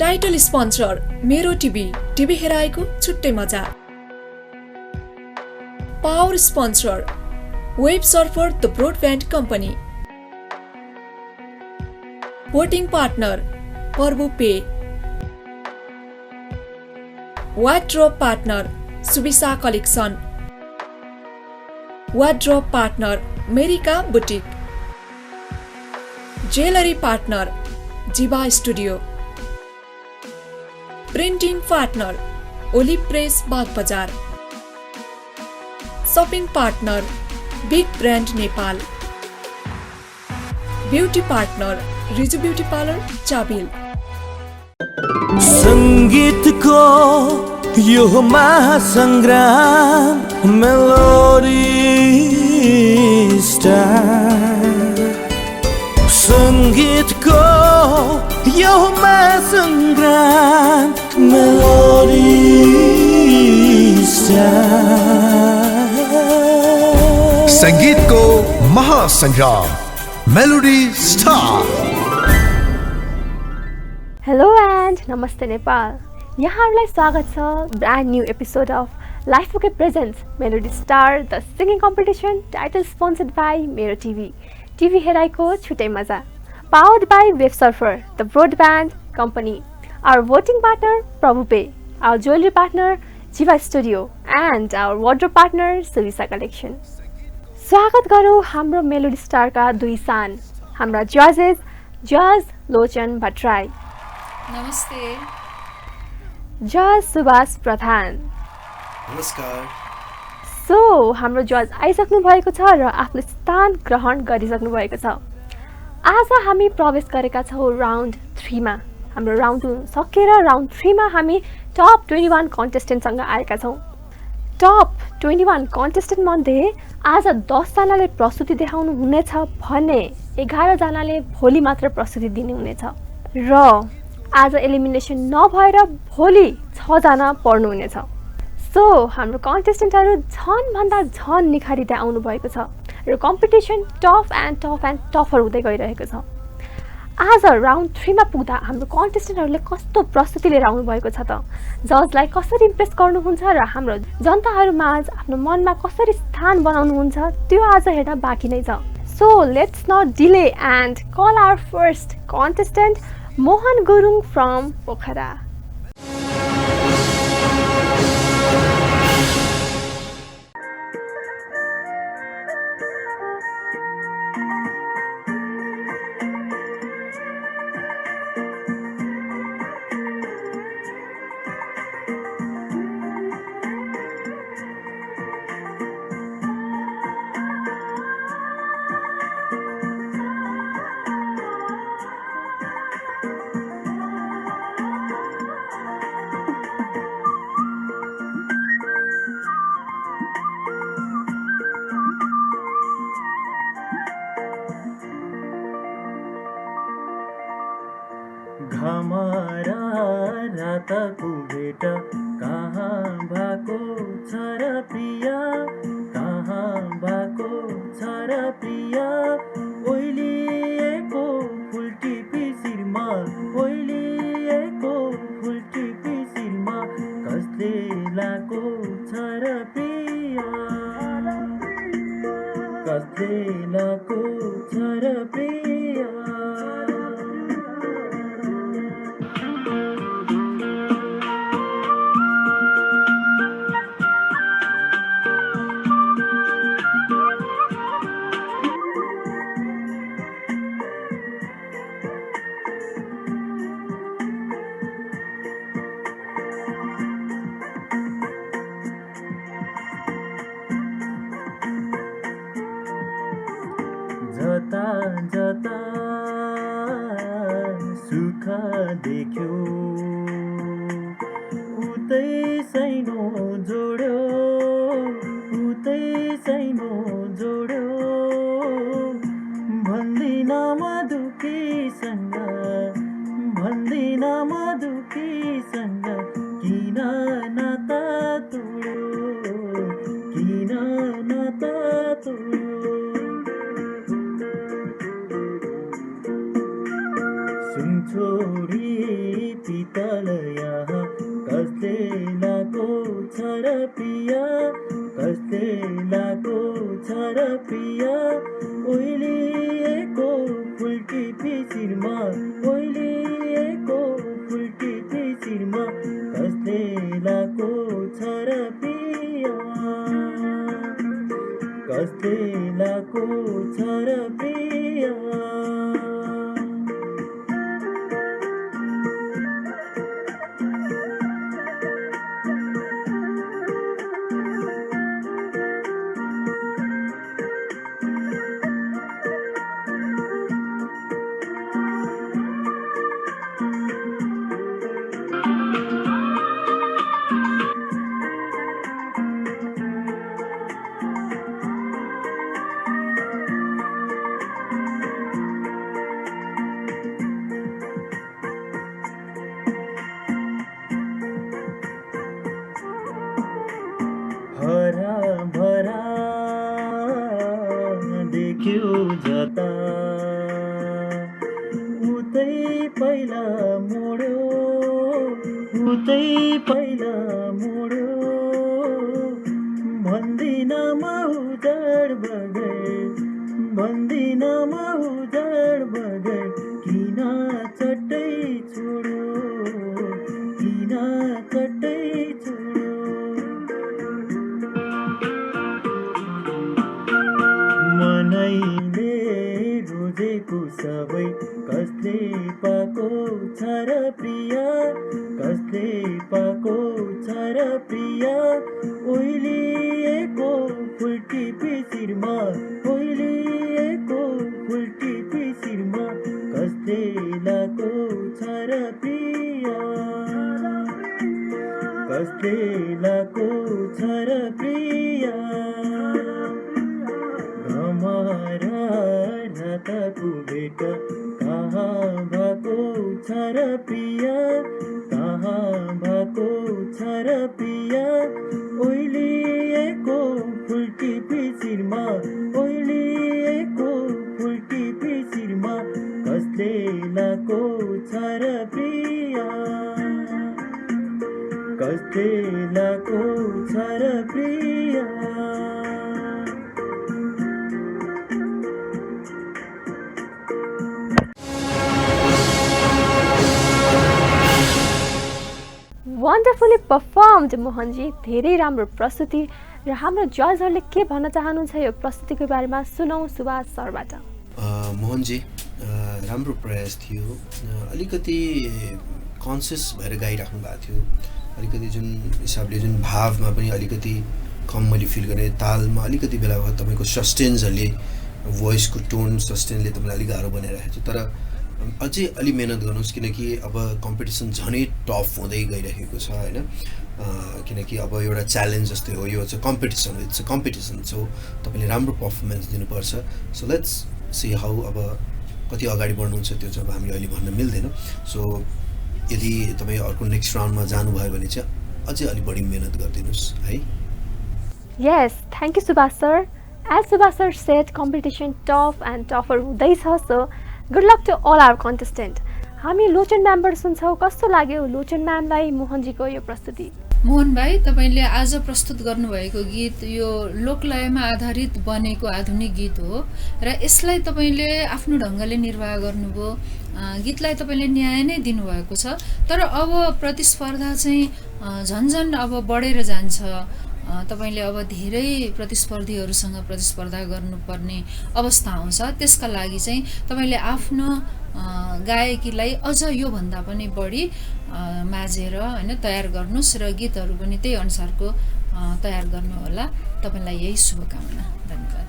Title sponsor Mero TV हेराएको छुट्टै मजा। Power sponsor web surfer the broadband company. Voting partner पर्वो पे। वार्डरोब पार्टनर सुविसा कलेक्सन। वार्डरोब पार्टनर मेरिका boutique. Jewellery partner Jeeva studio. Printing partner olive press Bagbazar. Shopping partner big brand Nepal. Beauty partner Riju beauty parlour Chabahil. संगीतको यो महासंग्राम melody star. संगीतको यो महासंग्राम melody star. संगीतको महासंग्राम melody star. Hello and नमस्ते नेपाल। यहाँहरूलाई स्वागत छ brand new episode of Life OK presents melody star the singing competition title sponsored by Mero TV हेराइको छुट्टै मजा। Powered by web surfer the broadband company. Our voting partner Prabhu Pay. Our jewellery partner Jeeva studio and our wardrobe partner सुविसा collection. स्वागत गरौँ हाम्रो melody स्टारका दुई सान, हाम्रा जजेस जज लोचन भट्टराई। नमस्ते। जज सुभाष प्रधान। नमस्कार। सो हाम्रो जज आइसक्नु भएको छ र आफ्नो स्थान ग्रहण गरिसक्नु भएको छ। आज हामी प्रवेश गरेका छौँ राउन्ड 3 मा। हाम्रो राउन्ड 2 सकेर राउन्ड 3 मा हामी टप 21 कन्टेस्टेन्टसँग आएका छौँ। टप 21 कन्टेस्टेन्ट मध्ये आज 10 जनाले प्रस्तुति देखाउनु हुनेछ भने 11 जनाले भोलि मात्र प्रस्तुति दिनुहुनेछ र आज एलिमिनेसन नभएर भोलि 6 जना पर्नुहुनेछ। सो हाम्रो कन्टेस्टेन्टहरू झनभन्दा झन निखारिँदै आउनु भएको छ र कम्पिटिसन टफ एन्ड टफर हुँदै गइरहेको छ। आज राउन्ड 3 मा पुग्दा हाम्रो कन्टेस्टेन्टहरूले कस्तो प्रस्तुति लिएर आउनु भएको छ त, जजलाई कसरी इम्प्रेस गर्नुहुन्छ र हाम्रो जनताहरूमाझ आफ्नो मनमा कसरी स्थान बनाउनुहुन्छ त्यो आज हेर्न बाँकी नै छ। So let's not delay and call our first contestant Mohan Gurung from Pokhara. घमरा रातको भेट कहाँ भएको छ र प्रिया, कहाँ भएको छ र प्रिया। ओइलिएको फुल टिपी शिरमा, ओइलिएको फुल टिपी शिरमा कसले लाको छ र प्रिया, कसले लाको छ र प्रिया। जता जता सुख देख्यो उतै सैनो जोड्यो, उतै सैनो जोड्यो। भन्दिन म दुखीसँग, भन्दिन म दुखीसँग किन नाता तोड्यो, किन नाता तोड्यो। छोरी पितल यहाँ कसले लाको छ र पिया कसले लाको छ र पिया ओइलिएको फुल्की पिसिरमा ओइलिएको फुल्की पिसिरमा कसले लाको छ र पिया कसले लाको छ र पिया हरा भरा देख्यो जता उतै पहिला मोड्यो उतै पहिला मोड्यो भन्दिन म उजाड बगैर भन्दिन म उजाड बगैर किन चट्टै छोड्यो किन चट्टै छोड्यो मनैले रोजेको सबै कसले पाको छ र प्रिया कसले पाको छ र प्रिया ओइलिएको फुल्की पिसिरमा ओइलिएको फुल्की पिसिरमा कसले लाको छ र प्रिया कसले लाको छ र प्रिया हमारा रातको भेट कहाँ भएको छ र प्रिया कहाँ भएको छ र प्रिया ओइलिएको फुल्की पिसिरमा ओइलिएको फुल्की पिसिरमा कसले लाको छ र प्रिया कसले लाको छ र प्रिया वन्डरफुली परफर्मड मोहनजी, धेरै राम्रो प्रस्तुति। र हाम्रो जजहरूले के भन्न चाहनुहुन्छ यो प्रस्तुतिको बारेमा सुनौँ सुभाष सरबाट। मोहनजी राम्रो प्रयास थियो, अलिकति कन्सियस भएर गाइराख्नु भएको थियो, अलिकति जुन हिसाबले जुन भावमा पनि अलिकति कम मैले फिल गरेँ, तालमा अलिकति बेला भए तपाईँको सस्टेन्सहरूले भोइसको टोन सस्टेनले तपाईँलाई अलिक गाह्रो बनाइरहेको छ। तर अझै अलि मेहनत गर्नुहोस् किनकि अब कम्पिटिसन झनै टफ हुँदै गइरहेको छ होइन, किनकि अब एउटा च्यालेन्ज जस्तै हो, यो चाहिँ कम्पिटिसन हो, इट्स अ कम्पिटिसन। सो तपाईँले राम्रो पर्फर्मेन्स दिनुपर्छ। सो लेट्स सी हाउ अब कति अगाडि बढ्नुहुन्छ त्यो चाहिँ अब हामीले अहिले भन्न मिल्दैन। सो यदि तपाईँ अर्को नेक्स्ट राउन्डमा जानुभयो भने चाहिँ अझै अलि बढी मेहनत गरिदिनुहोस् है। Yes, thank you Subhash sir. As Subhash sir said, competition tough and tougher हुँदैछ। So good luck to all our contestant. हामी लोचन म्यामबाट सुन्छौँ, कस्तो लाग्यो लोचन म्यामलाई मोहनजीको यो प्रस्तुति? मोहन भाइ, तपाईँले आज प्रस्तुत गर्नुभएको गीत यो लोकलयमा आधारित बनेको आधुनिक गीत हो र यसलाई तपाईँले आफ्नो ढङ्गले निर्वाह गर्नुभयो। गीतलाई तपाईँले न्याय नै दिनुभएको छ। तर अब प्रतिस्पर्धा चाहिँ झन्झन अब बढेर जान्छ। तपाईँले अब धेरै प्रतिस्पर्धीहरूसँग प्रतिस्पर्धा गर्नुपर्ने अवस्था आउँछ। त्यसका लागि चाहिँ तपाईँले आफ्नो गायकीलाई अझ योभन्दा पनि बढी माझेर होइन तयार गर्नुहोस् र गीतहरू पनि त्यही अनुसारको तयार गर्नुहोला। तपाईँलाई यही शुभकामना। धन्यवाद।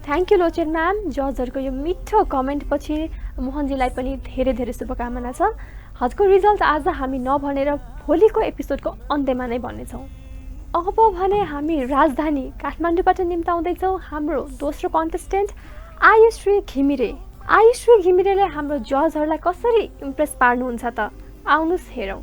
Thank you Lochan ma'am. जजहरूको यो मिठो कमेन्टपछि मोहनजीलाई पनि धेरै धेरै शुभकामना छ। आजको रिजल्ट आज हामी नभनेर भोलिको एपिसोडको अन्त्यमा नै भन्नेछौँ। अब भने हामी राजधानी काठमाडौँबाट निम्ताउँदैछौँ हाम्रो दोस्रो कन्टेस्टेन्ट आयुश्री घिमिरे। आयुश्री घिमिरेले हाम्रो जजहरूलाई कसरी इम्प्रेस पार्नुहुन्छ त? आउनुहोस् हेरौँ।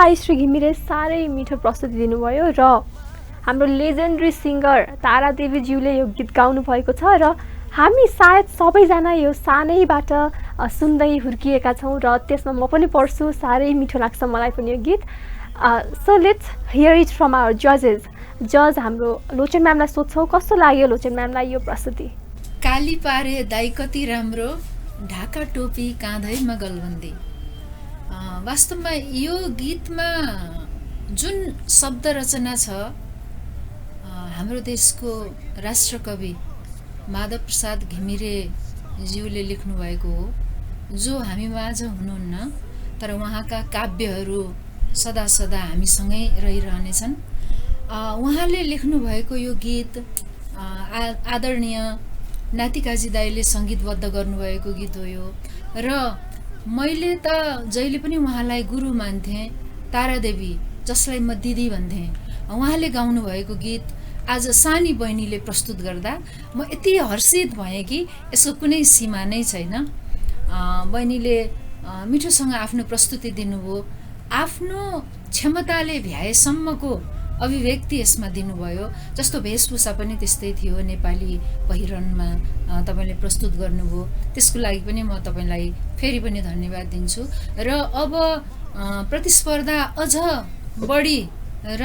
आइश्री घिमिरे साह्रै मिठो प्रस्तुति दिनुभयो र हाम्रो लेजेन्डरी सिङ्गर तारादेवीज्यूले यो गीत गाउनु भएको छ र हामी सायद सबैजना यो सानैबाट सुन्दै हुर्किएका छौँ र त्यसमा म पनि पढ्छु, साह्रै मिठो लाग्छ मलाई पनि यो गीत। So let's hear it from our जजेस। जज हाम्रो लोचन म्यामलाई सोध्छौँ, कस्तो लाग्यो लोचन म्यामलाई यो प्रस्तुति? काली पारे दाइ कति राम्रो, ढाका टोपी काँधैमा गलबन्दी। वास्तवमा यो गीतमा जुन शब्द रचना छ हाम्रो देशको राष्ट्रकवि माधव प्रसाद घिमिरेज्यूले लेख्नु भएको हो, जो हामी माझ हुनुहुन्न तर उहाँका काव्यहरू सदा सदा हामीसँगै रहिरहनेछन्। उहाँले लेख्नुभएको यो गीत आदरणीय नातिकाजी दाइले सङ्गीतबद्ध गर्नुभएको गीत हो यो। र मैले त जहिले पनि उहाँलाई गुरु मान्थेँ, तारादेवी जसलाई म दिदी भन्थेँ। उहाँले गाउनुभएको गीत आज सानी बहिनीले प्रस्तुत गर्दा म यति हर्षित भएँ कि यसको कुनै सीमा नै छैन। बहिनीले मिठोसँग आफ्नो प्रस्तुति दिनुभयो, आफ्नो क्षमताले भ्याएसम्मको अभिव्यक्ति यसमा दिनुभयो। जस्तो वेशभूषा पनि त्यस्तै थियो, नेपाली पहिरनमा तपाईँले प्रस्तुत गर्नुभयो, त्यसको लागि पनि म तपाईँलाई फेरि पनि धन्यवाद दिन्छु। र अब प्रतिस्पर्धा अझ बढी र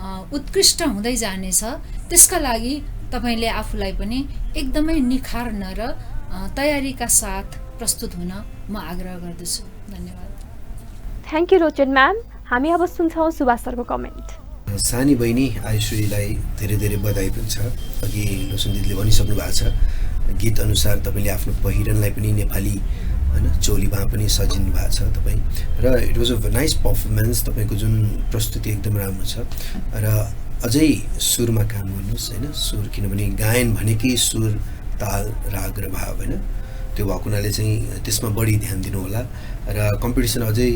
उत्कृष्ट हुँदै जानेछ, त्यसका लागि तपाईँले आफूलाई पनि एकदमै निखार्न र तयारीका साथ प्रस्तुत हुन म आग्रह गर्दछु। धन्यवाद। Thank you रोचन ma'am. हामी अब सुन्छौँ सुभाष सरको कमेन्ट। सानी बहिनी आयुश्रीलाई धेरै धेरै बधाई पनि छ। अघि लोचन दिदीले भनिसक्नु भएको छ, गीत अनुसार तपाईँले आफ्नो पहिरनलाई पनि नेपाली होइन चोलीमा पनि सजिनु भएको छ तपाईँ, र it was a nice performance. तपाईँको जुन प्रस्तुति एकदम राम्रो छ र अझै सुरमा काम गर्नुहोस् होइन। सुर किनभने गायन भनेकै सुर, ताल, राग र भाव होइन, त्यो भएको हुनाले चाहिँ त्यसमा बढी ध्यान दिनु होला र कम्पिटिसन अझै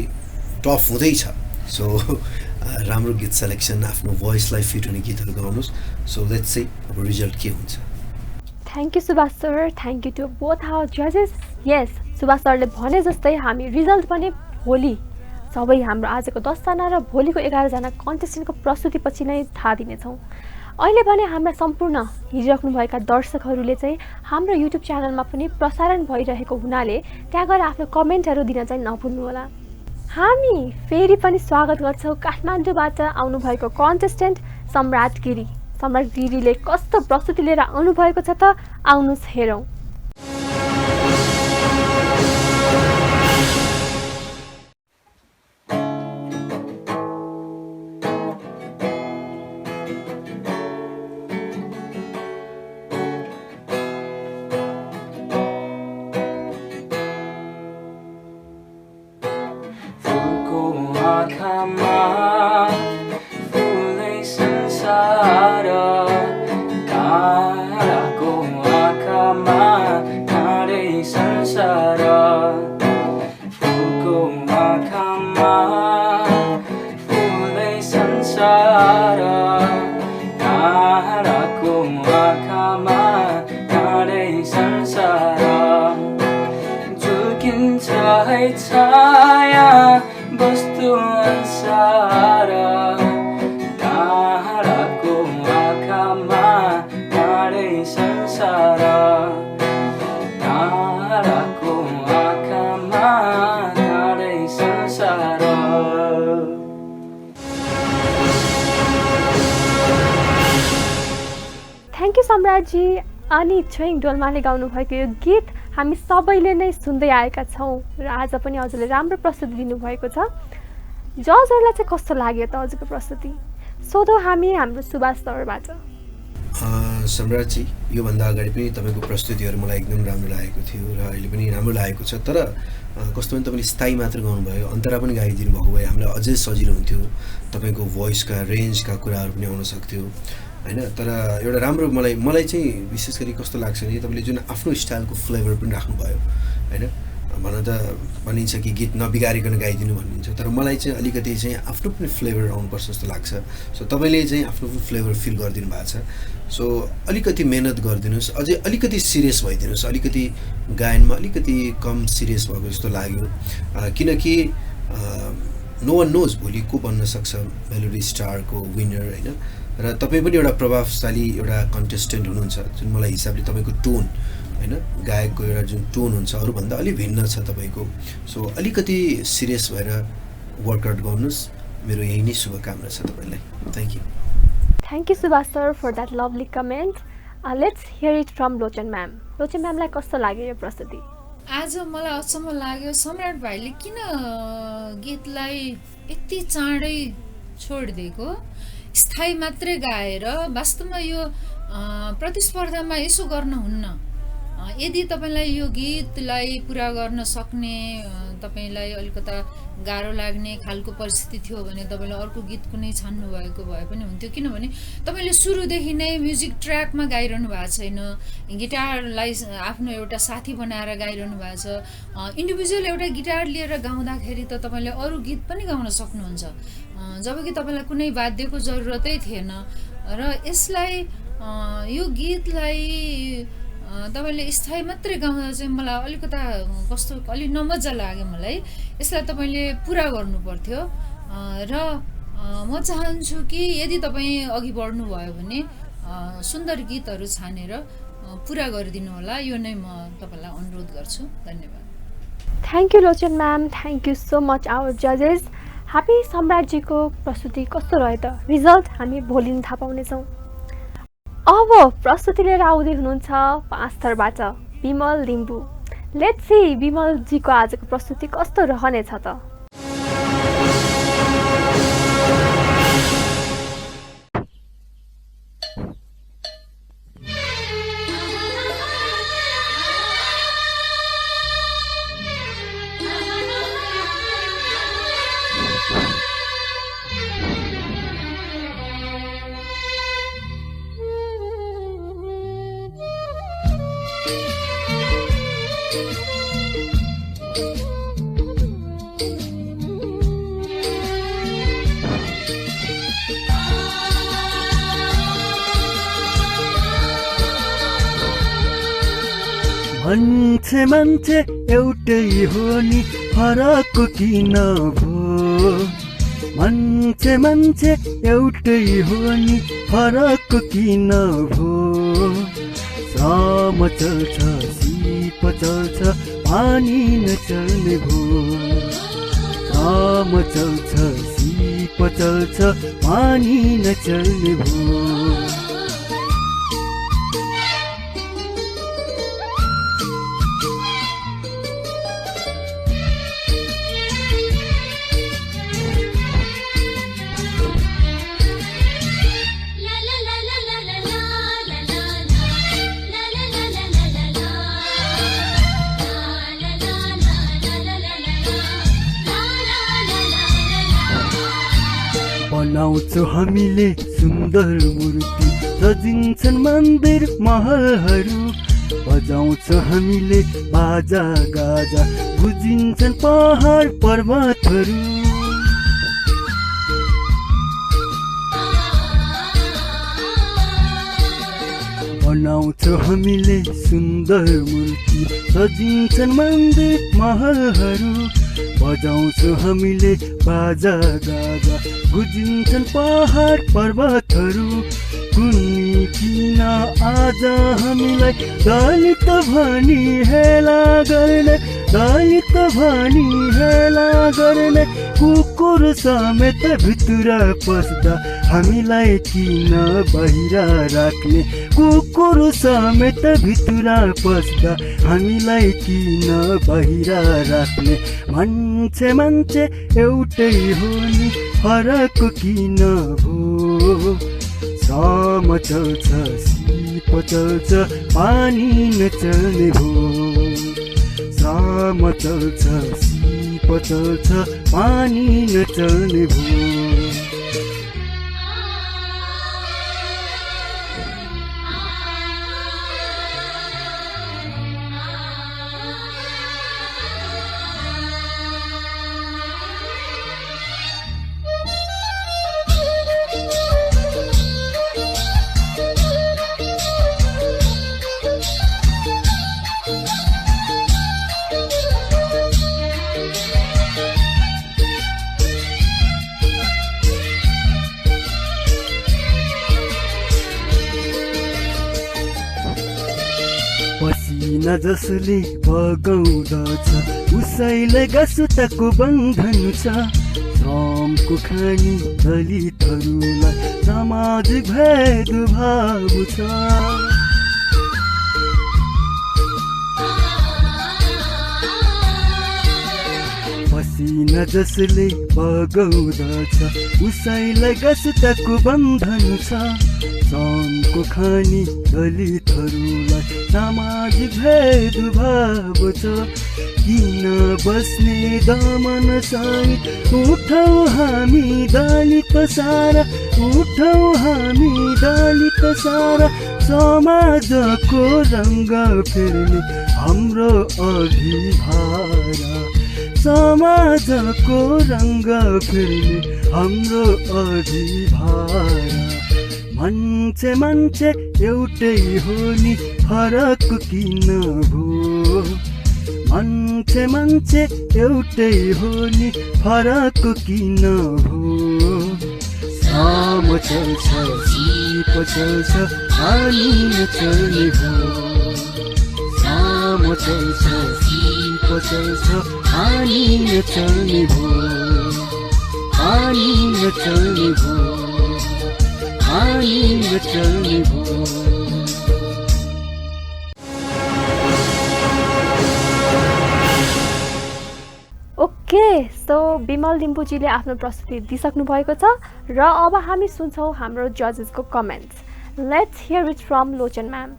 टफ हुँदैछ। सो राम्रो गीत सेलेक्सन, आफ्नो भोइसलाई फिट हुने गीतहरू गाउनुहोस्। सो लेट्स सी अब रिजल्ट के हुन्छ। Thank you Subhash sir. Thank you to both our जजेस। यस, सुभाष सरले भने जस्तै हामी रिजल्ट पनि भोलि सबै हाम्रो आजको 10जना र भोलिको 11जना कन्टेस्टेन्टको प्रस्तुतिपछि नै थाहा दिनेछौँ। अहिले भने हाम्रा सम्पूर्ण हेरिराख्नुभएका दर्शकहरूले चाहिँ हाम्रो युट्युब च्यानलमा पनि प्रसारण भइरहेको हुनाले त्यहाँ गएर आफ्नो कमेन्टहरू दिन चाहिँ नभुल्नुहोला। हामी फेरि पनि स्वागत गर्छौँ काठमाडौँबाट आउनुभएको कन्टेस्टेन्ट सम्राट गिरी। सम्राट गिरीले कस्तो प्रस्तुति लिएर आउनुभएको छ त आउनुहोस् हेरौँ। सम्राटजी अनि छोइङ डोल्माले गाउनुभएको यो गीत हामी सबैले नै सुन्दै आएका छौँ र आज पनि हजुरले राम्रो प्रस्तुति दिनुभएको छ। जजहरूलाई चाहिँ कस्तो लाग्यो त हजुरको प्रस्तुति? सोधौँ हामी हाम्रो सुभाष सरबाट। सम्राटजी, योभन्दा अगाडि पनि तपाईँको प्रस्तुतिहरू मलाई एकदम राम्रो लागेको थियो र अहिले पनि राम्रो लागेको छ। तर कस्तो भने तपाईँले स्थायी मात्र गाउनुभयो, अन्तरा पनि गाइदिनु भएको भए हामीलाई अझै सजिलो हुन्थ्यो। तपाईँको भोइसका रेन्जका कुराहरू पनि आउन सक्थ्यो होइन। तर एउटा राम्रो मलाई चाहिँ विशेष गरी कस्तो लाग्छ भने तपाईँले जुन आफ्नो स्टाइलको फ्लेभर पनि राख्नुभयो होइन। भन त भनिन्छ कि गीत नबिगारिकन गाइदिनु भनिन्छ, तर मलाई चाहिँ अलिकति चाहिँ आफ्नो पनि फ्लेभर आउनुपर्छ जस्तो लाग्छ। सो तपाईँले चाहिँ आफ्नो फ्लेभर फिल गरिदिनु भएको छ। सो अलिकति मेहनत गरिदिनुहोस्, अझै अलिकति सिरियस भइदिनुहोस्। अलिकति गायनमा अलिकति कम सिरियस भएको जस्तो लाग्यो, किनकि नो वान नोज भोलि को बन्न सक्छ मेलोडी स्टारको विनर होइन। र तपाईँ पनि एउटा प्रभावशाली एउटा कन्टेस्टेन्ट हुनुहुन्छ जुन मलाई हिसाबले तपाईँको टोन होइन गायकको एउटा जुन टोन हुन्छ अरूभन्दा अलिक भिन्न छ तपाईँको। सो अलिकति सिरियस भएर वर्कआउट गर्नुहोस्, मेरो यही नै शुभकामना छ तपाईँलाई। Thank you. Thank you Subhash sir for that lovely comment. Let's hear it from Lochan ma'am. Lochan म्यामलाई कस्तो लाग्यो यो प्रस्तुति? आज मलाई अचम्म लाग्यो सम्राट भाइले किन गीतलाई यति चाँडै छोडिदिएको, स्थायी मात्रै गाएर वास्तवमा यो प्रतिस्पर्धामा यसो गर्नुहुन्न। यदि तपाईँलाई यो गीतलाई पुरा गर्न सक्ने तपाईँलाई अलिकता गाह्रो लाग्ने खालको परिस्थिति थियो भने तपाईँले अर्को गीत कुनै छान्नु भएको भए पनि हुन्थ्यो, किनभने तपाईँले सुरुदेखि नै म्युजिक ट्र्याकमा गाइरहनु भएको छैन, गिटारलाई आफ्नो एउटा साथी बनाएर गाइरहनु भएको छ। इन्डिभिजुअल एउटा गिटार लिएर गाउँदाखेरि त तपाईँले अरू गीत पनि गाउन सक्नुहुन्छ, जबकि तपाईँलाई कुनै वाद्यको जरुरतै थिएन। र यसलाई यो गीतलाई तपाईँले स्थायी मात्रै गाउँदा चाहिँ मलाई अलिकता कस्तो अलिक नमजा लाग्यो मलाई। यसलाई तपाईँले पुरा गर्नु पर्थ्यो र म चाहन्छु कि यदि तपाईँ अघि बढ्नुभयो भने सुन्दर गीतहरू छानेर पुरा गरिदिनु होला, यो नै म तपाईँलाई अनुरोध गर्छु। धन्यवाद। Thank you Lochan ma'am, thank you so much our जजेस। हामी सम्राटजीको प्रस्तुति कस्तो रह्यो त रिजल्ट हामी भोलि थाहा पाउनेछौँ। अब प्रस्तुति लिएर आउँदै हुनुहुन्छ 5 थरबाट विमल लिम्बू। लेट्स सी विमलजीको आजको प्रस्तुति कस्तो रहनेछ त। मान्छे एउटै हो नि फरक किन भो, मान्छे एउटै हो नि फरक किन भो। साम चल्छ सिप चल्छ पानी नचल्ने भो, साम चल्छ सिप चल्छ पानी नचल्ने भो। बनाउँछौ हामीले सुन्दर मूर्ति, सजिन्छन् मन्दिर महलहरू, बजाउँछौ हामीले बाजा गाजा, बुझिन्छन् पहाड पर्वतहरू। बनाउँछौ हामीले सुन्दर मूर्ति, सजिन्छन् मन्दिर महलहरू, बजाउँछौ हामीले बाजा गाजा, बुझिन्छन् पहाड पर्वतहरू। कुन्नी किन आज हामीलाई दलित भनी हेला गर्ने, दलित भनी हेला गर्ने, कुकुर समेत भित्र पस्दा हामीलाई किन बाहिर राख्ने, कुकुर समेत भित्र पस्दा हामीलाई किन बाहिर राख्ने। मान्छे एउटै हो नि फरक किन भो, साम चल्छ सिप चल्छ पानी नचल्ने भो, साम चल्छ सिप चल्छ पानी नचल्ने भो। पसिना जसले बगाउँदछ उसैलाई गसुताको बन्धन छ श्रमको खानी दलितहरूलाई सामाजिक भेदभाव छ पसिना जसले बगाउँदछ उसैलाई गसुताको बन्धन छ श्रमको खानी दलितहरूलाई सामाजिक भेदभाव छ किन बस्ने दमन सहित उठौँ हामी दलित सारा उठौँ हामी दलित सारा समाजको रङ्ग फेर्ने हाम्रो अभिभारा समाजको रङ्ग फेर्ने हाम्रो अभिभारा मान्छे मान्छे एउटै हो नि फरक किन भो मान्छे मान्छे एउटै हो नि फरक किन भो साम चल्छ सिप चल्छ हामी नचल्ने भो साम चल्छ सिप चल्छ हामी नचल्ने भो हामी नचल्ने भो हामी नचल्ने भो ओके सो बिमल लिम्बुजीले आफ्नो प्रस्तुति दिइसक्नु भएको छ र अब हामी सुन्छौँ हाम्रो जजेसको comments let's hear it from Lochan ma'am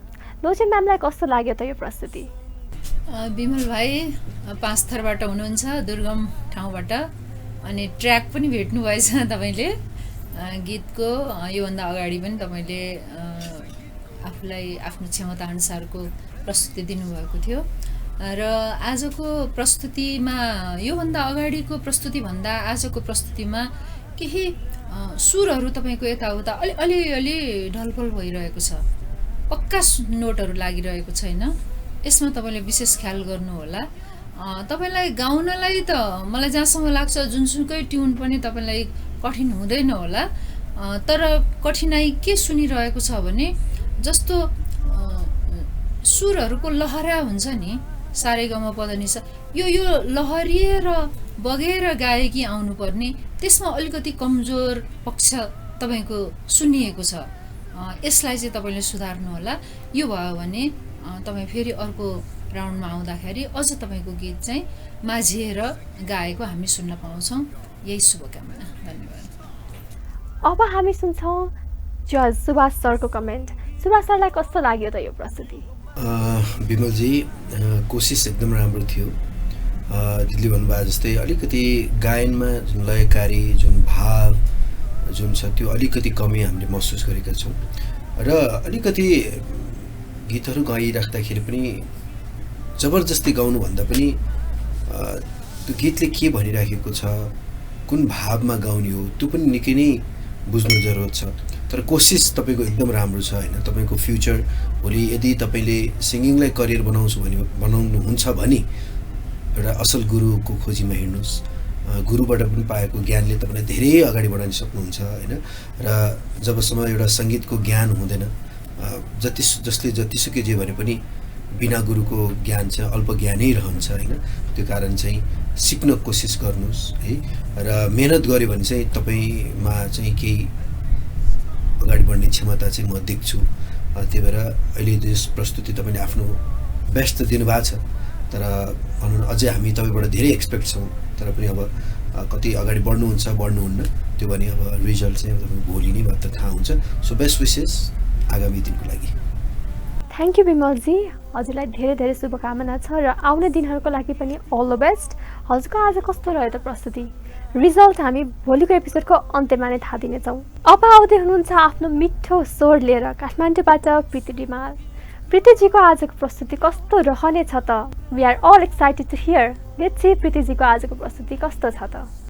Lochan म्यामलाई कस्तो लाग्यो त यो प्रस्तुति बिमल भाइ 5 थरबाट हुनुहुन्छ दुर्गम ठाउँबाट अनि ट्र्याक पनि भेट्नु भएछ तपाईँले गीतको योभन्दा अगाडि पनि तपाईँले आफूलाई आफ्नो क्षमता अनुसारको प्रस्तुति दिनुभएको थियो र आजको प्रस्तुतिमा योभन्दा अगाडिको प्रस्तुतिभन्दा आजको प्रस्तुतिमा केही सुरहरू तपाईँको यताउता अलि ढलफल भइरहेको छ पक्का नोटहरू लागिरहेको छैन यसमा तपाईँले विशेष ख्याल गर्नुहोला तपाईँलाई गाउनलाई त मलाई जहाँसम्म लाग्छ जुनसुकै ट्युन पनि तपाईँलाई कठिन हुँदैन होला तर कठिनाइ के सुनिरहेको छ भने जस्तो सुरहरूको लहरा हुन्छ नि सारेगम पदनिसा यो लहरिएर बगेर गाएकी आउनुपर्ने त्यसमा अलिकति कमजोर पक्ष तपाईँको सुनिएको छ यसलाई चाहिँ तपाईँले सुधार्नु होला यो भयो भने तपाईँ फेरि अर्को राउन्डमा आउँदाखेरि अझ तपाईँको गीत चाहिँ माझिएर गाएको हामी सुन्न पाउँछौँ यही शुभकामना धन्यवाद अब हामी सुन्छौँ जज सुभाष सरको कमेन्ट सुभाष सरलाई कस्तो लाग्यो त यो प्रस्तुति बिमलजी कोसिस एकदम राम्रो थियो दिदीले भन्नुभयो जस्तै अलिकति गायनमा जुन लयकारी जुन भाव जुन छ त्यो अलिकति कमी हामीले महसुस गरेका छौँ र अलिकति गीतहरू गाइराख्दाखेरि पनि जबरजस्ती गाउनुभन्दा पनि त्यो गीतले के भनिराखेको छ कुन भावमा गाउने हो त्यो पनि निकै नै बुझ्नु जरुरत छ तर कोसिस तपाईँको एकदम राम्रो छ होइन तपाईँको फ्युचर भोलि यदि तपाईँले सिङ्गिङलाई करियर बनाउनुहुन्छ भने एउटा असल गुरुको खोजीमा हिँड्नुहोस् गुरुबाट पनि पाएको ज्ञानले तपाईँलाई धेरै अगाडि बढाउन सक्नुहुन्छ होइन र जबसम्म एउटा सङ्गीतको ज्ञान हुँदैन जसले जतिसुकै जे भने पनि बिना गुरुको ज्ञान चाहिँ अल्प ज्ञानै रहन्छ होइन त्यो कारण चाहिँ सिक्न कोसिस गर्नुहोस् है र मेहनत गऱ्यो भने चाहिँ तपाईँमा चाहिँ केही अगाडि बढ्ने क्षमता चाहिँ म देख्छु त्यही भएर अहिले यस प्रस्तुति तपाईँले आफ्नो बेस्ट दिनुभएको छ तर भनौँ अझै हामी तपाईँबाट धेरै एक्सपेक्ट छौँ तर पनि अब कति अगाडि बढ्नुहुन्छ बढ्नुहुन्न त्यो भने अब रिजल्ट चाहिँ तपाईँ भोलि नै मात्र थाहा हुन्छ सो बेस्ट विसेस आगामी दिनको लागि थ्याङ्क यू बिमलजी हजुरलाई धेरै धेरै शुभकामना छ र आउने दिनहरूको लागि पनि अल द बेस्ट हजुरको आज कस्तो रह्यो त प्रस्तुति रिजल्ट हामी भोलिको एपिसोडको अन्त्यमा नै थाहा दिनेछौँ अब आउँदै हुनुहुन्छ आफ्नो मिठो स्वर लिएर काठमाडौँबाट प्रीति डिमाल प्रीतिजीको आजको प्रस्तुति कस्तो रहनेछ त we are all excited to hear let's see प्रीतिजीको आजको प्रस्तुति कस्तो छ त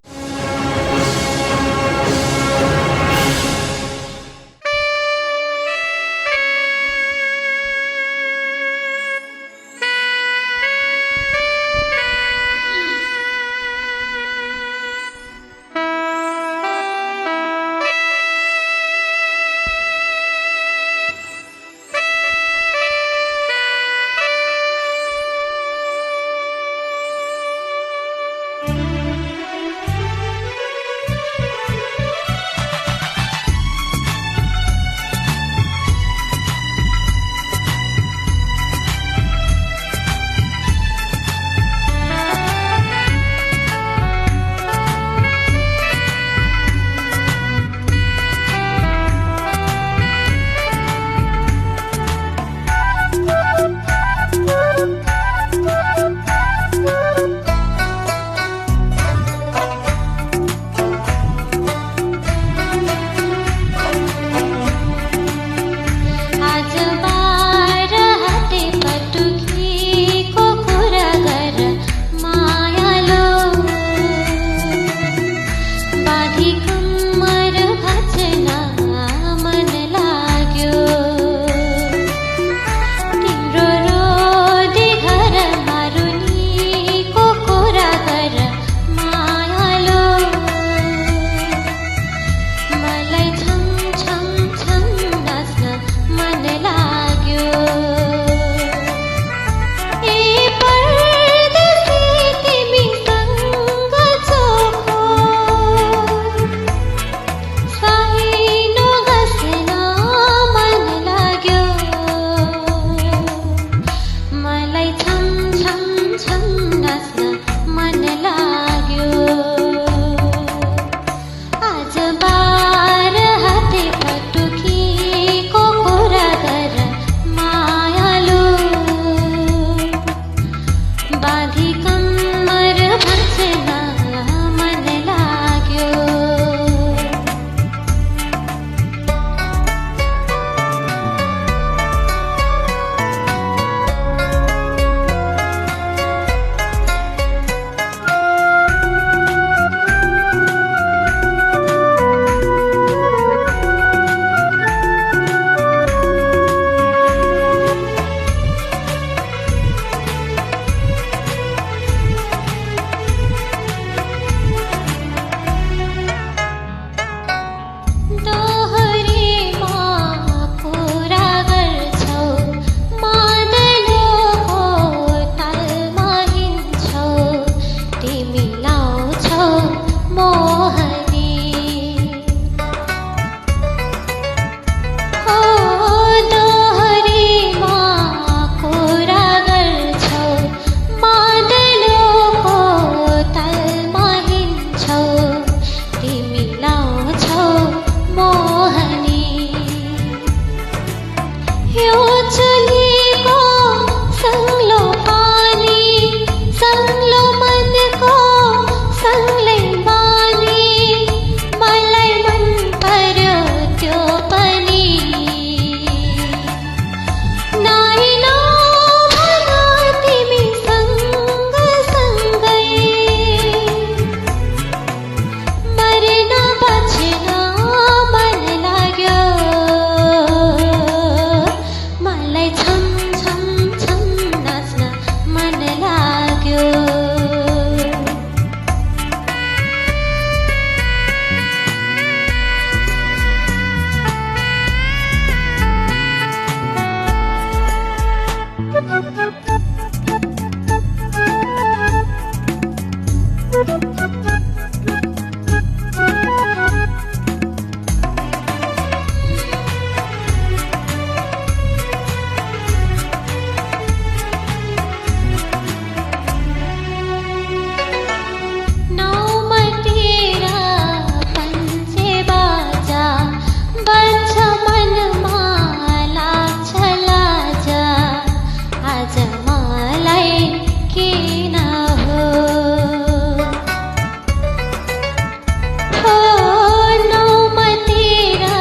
यो चुलीको सङ्लो पानी सङ्लो मनको सङ्लै बानी मलाई मन पर्यो त्यो पनि नाइलो भन तिमीसँग सँगै मर्न बच्न मन लाग्यो मलाई छम छम छम नाच्न मन लाग्यो नौमटेरा पञ्चे बाजा बन्छ मनमा लाग्छ लाजा आज मलाई किन हो नौमटेरा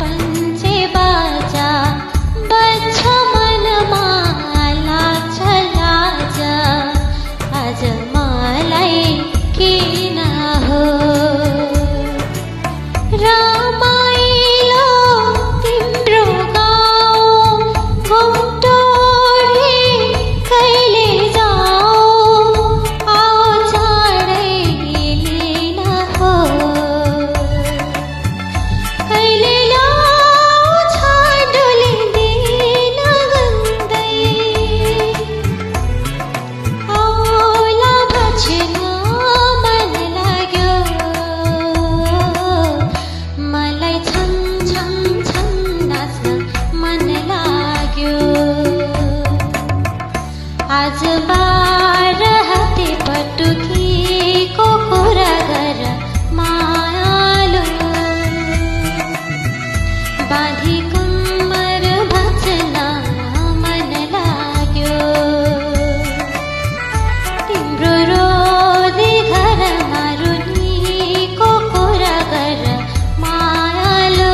पञ्चे बाजा बन्छ मनमा लाग्छ लाजा आज मलाई किन हो रमाइलो तिम्रो गाउँ घुमटोरी कहिले जाऊ आओ चाँडै लिन हो कहिले ल्याउँछ डोलिदिन गन्दै औला बच्न मन लाग्यो मलाई छम छम छम नाच्न मन लाग्यो आज बार हाते पटुकीको कुरा गर मायालु बाँधी कम्मर भाँच्न मन लाग्यो तिम्रो रोदी घरमा रुनीको कुरा गर मायालु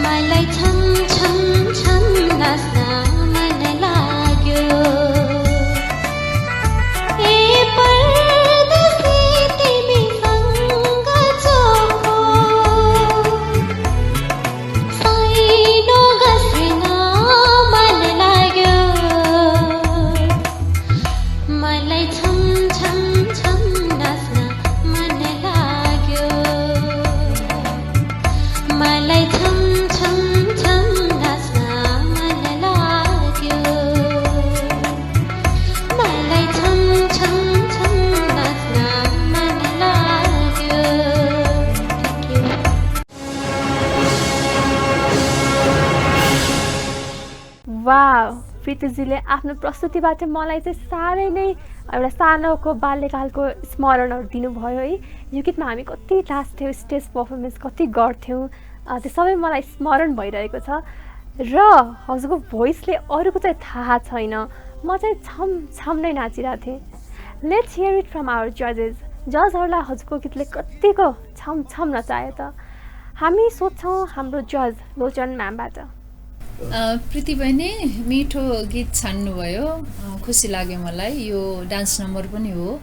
मलाई छम छम छम नाच्न मन लाग्यो ए परदेशी तिमीसँग चोखो साइनो घस्न मन लाग्यो मलाई छम छम छम नाच्न मन लाग्यो मलाई छम छम छम नाच्न मन लाग्यो मलाई छम छम छम नाच्न मन लाग्यो वाव प्रीतिजीले आफ्नो प्रस्तुतिबाट मलाई चाहिँ साह्रै नै एउटा सानोको बाल्यकालको स्मरणहरू दिनुभयो है। यो गीतमा हामी कति नाच्थ्यौँ, स्टेज पर्फर्मेन्स कति गर्थ्यौँ, त्यो सबै मलाई स्मरण भइरहेको छ र हजुरको भोइसले अरूको चाहिँ थाहा छैन, म चाहिँ छम छम नै नाचिरहेको थिएँ। Let's hear it from our जजहरूलाई हजुरको गीतले कतिको छम छम नचायो त। हामी सोध्छौँ हाम्रो जज लोचन म्यामबाट। प्रीति बहिनी मिठो गीत छान्नुभयो, खुसी लाग्यो मलाई। यो डान्स नम्बर पनि हो।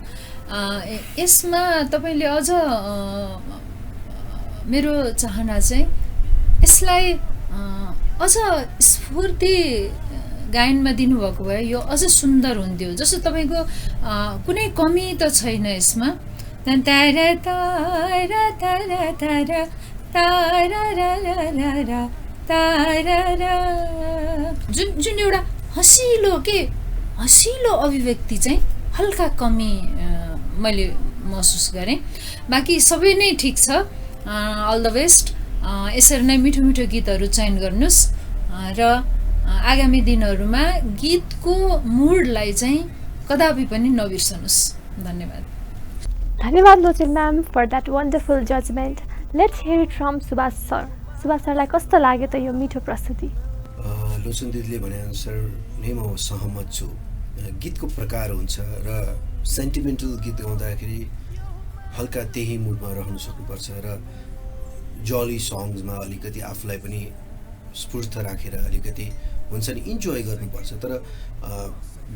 यसमा तपाईँले अझ मेरो चाहना चाहिँ यसलाई अझ स्फूर्ति गायनमा दिनुभएको भए यो अझ सुन्दर हुन्थ्यो। जस्तो तपाईँको कुनै कमी त छैन यसमा। तारा तारा तारा तारा तारा तारा जुन जुन एउटा हँसिलो अभिव्यक्ति चाहिँ हल्का कमी मैले महसुस गरेँ। बाँकी सबै नै ठिक छ। All the best. यसरी नै मिठो मिठो गीतहरू चयन गर्नुहोस् र आगामी दिनहरूमा गीतको मुडलाई चाहिँ कदापि पनि नबिर्सनुहोस्। धन्यवाद। धन्यवाद Lochan ma'am for that wonderful judgement. Let's hear it from Subhash sir. Subhash सरलाई कस्तो लाग्यो त यो मिठो प्रस्तुति? लोचन दिदीले भनेअनुसार नै म सहमत छु। गीतको प्रकार हुन्छ र सेन्टिमेन्टल गीत गाउँदाखेरि हल्का त्यही मुडमा रहनु सक्नुपर्छ र जली सङ्ग्समा अलिकति आफूलाई पनि स्फूर्त राखेर अलिकति हुन्छ नि इन्जोय गर्नुपर्छ। तर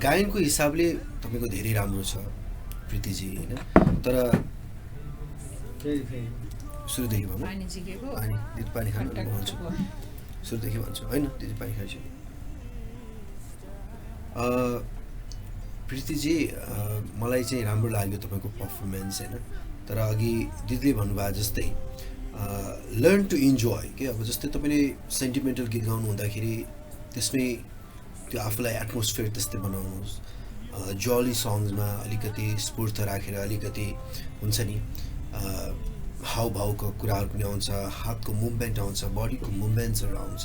गायनको हिसाबले तपाईँको धेरै राम्रो छ प्रीतिजी होइन। तर सुरुदेखि भन्नु पानी खानु भन्छु, सुरुदेखि भन्छु होइन दिदी पानी खाइसक्यो। प्रीतिजी मलाई चाहिँ राम्रो लाग्यो तपाईँको पर्फर्मेन्स होइन। तर अघि दिदीले भन्नुभयो जस्तै लर्न टु इन्जोय के अब जस्तै तपाईँले सेन्टिमेन्टल गीत गाउनु हुँदाखेरि त्यसमै त्यो आफूलाई एटमोस्फियर त्यस्तै बनाउनुहोस्। जली सङ्ग्समा अलिकति स्फूर्त राखेर अलिकति हुन्छ नि हावभावको कुराहरू पनि आउँछ, हातको मुभमेन्ट आउँछ, बडीको मुभमेन्ट्सहरू आउँछ,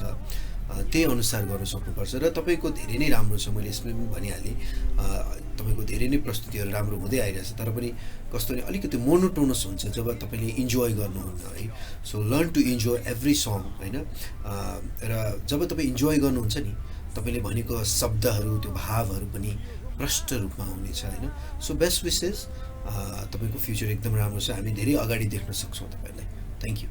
त्यही अनुसार गर्न सक्नुपर्छ। र तपाईँको धेरै नै राम्रो छ, मैले यसमा पनि भनिहालेँ तपाईँको धेरै नै प्रस्तुतिहरू राम्रो हुँदै आइरहेछ। तर पनि कस्तो नि अलिकति मोनोटोनस हुन्छ जब तपाईँले इन्जोय गर्नुहुन्न है। So learn to enjoy every song होइन। र जब तपाईँ इन्जोय गर्नुहुन्छ नि तपाईँले भनेको शब्दहरू त्यो भावहरू पनि प्रष्ट रूपमा हुनेछ होइन। सो बेस्ट विसेस, तपाईँको फ्युचर एकदम राम्रो छ, हामी धेरै अगाडि देख्न सक्छौँ तपाईँलाई। Thank you.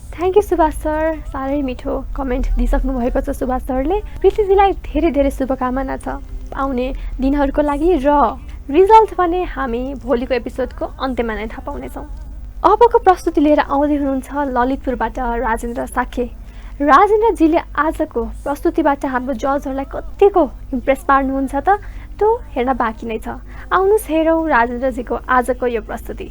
Thank you Subhash sir, साह्रै मिठो कमेन्ट दिइसक्नु भएको छ सुभाष सरले। प्रीतिजीलाई धेरै धेरै शुभकामना छ आउने दिनहरूको लागि र रिजल्ट भने हामी भोलिको एपिसोडको अन्त्यमा नै थाहा पाउनेछौँ। अबको प्रस्तुति लिएर आउँदै हुनुहुन्छ ललितपुरबाट राजेन्द्र साखे। राजेन्द्रजीले आजको प्रस्तुतिबाट हाम्रो जजहरूलाई कतिको इम्प्रेस पार्नुहुन्छ त त्यो हेर्न बाँकी नै छ। आउनुहोस् हेरौँ राजेन्द्रजीको आजको यो प्रस्तुति।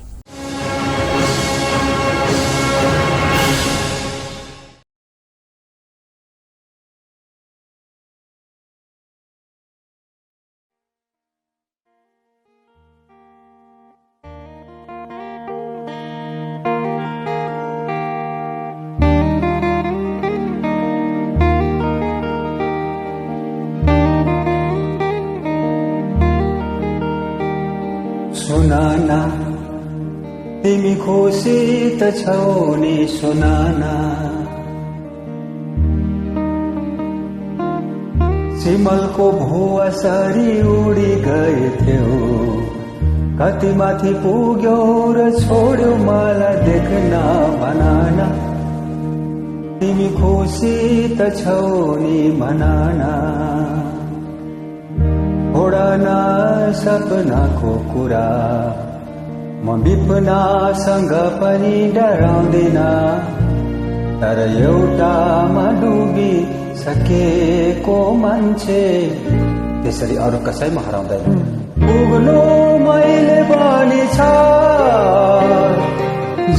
सुनाना तिमी खुसी त छौ नि सुनाना, सिमलको भुवा सरी उडी गएथ्यौ, कति माथि पुग्यौ र छोड्यौ मलाई देख्न भनाना, तिमी खुसी त छौ नि भनाना, छोडना सपनाको कुरा म विपनासँग पनि डराउँदिन, तर एउटामा डुबी सकेको मान्छे त्यसरी अरू कसैमा हराउँदैन। पुग्नु मैले पनि छ,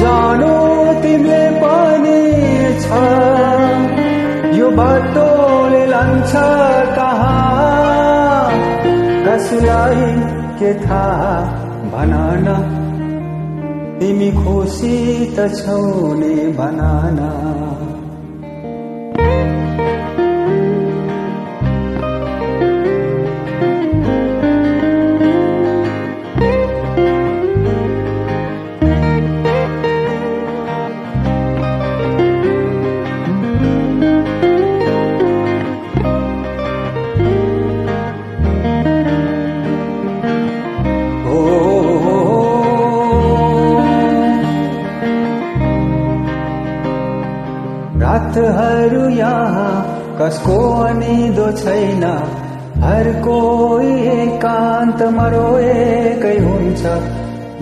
जानु तिमीले पनि छ, यो बाटोले लान्छ कहाँ कसलाई के थाहा भनान, तिमी खुसी त छौ नि भनान। रातहरू यहाँ कसको अनिदो छैन, हर कोही एकान्तमा रोएकै हुन्छ,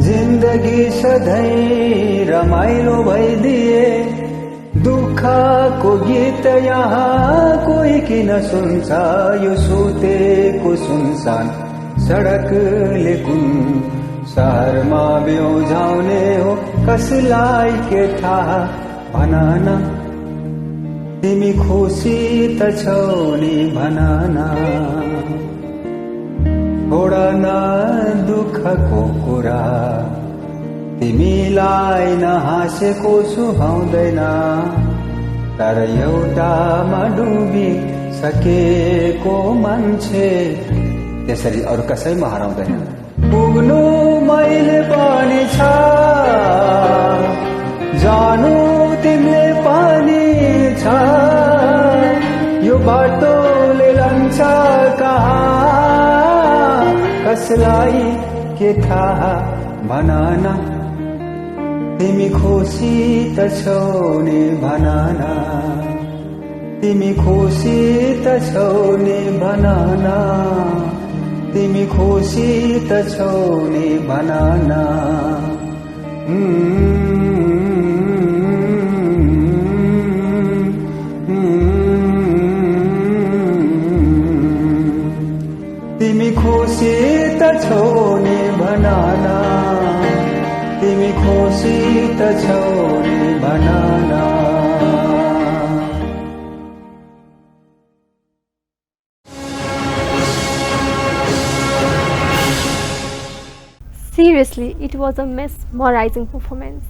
जिन्दगी सधैँ रमाइलो भइदिए, दुःखको गीत यहाँ कोही किन सुन्छ, यो सुतेको सुनसान सडकले कुन सहरमा बेउझाउने हो कसलाई के थाहा भनाना, तिमी खुसी त छौ नि भनाना, छोडन दुःखको कुरा तिमीलाई नहाँसेको सुहाउँदैन, तर एउटामा डुबी सकेको मान्छे त्यसरी अरू कसैमा हराउँदैन। पुग्नु मैले पनि छ, जानु तिमीले पनि छ यो बाटोले लान्छ कहाँ कसलाई के थाहा भन न तिमी खुसी त छौ नि भन न तिमी खुसी त छौ नि भन न तिमी खुसी त छौ नि भन न तिमी खुसी त छौ नि भन न तिमी खुसी त छौ नि भन न seriously it was a mesmerising performance.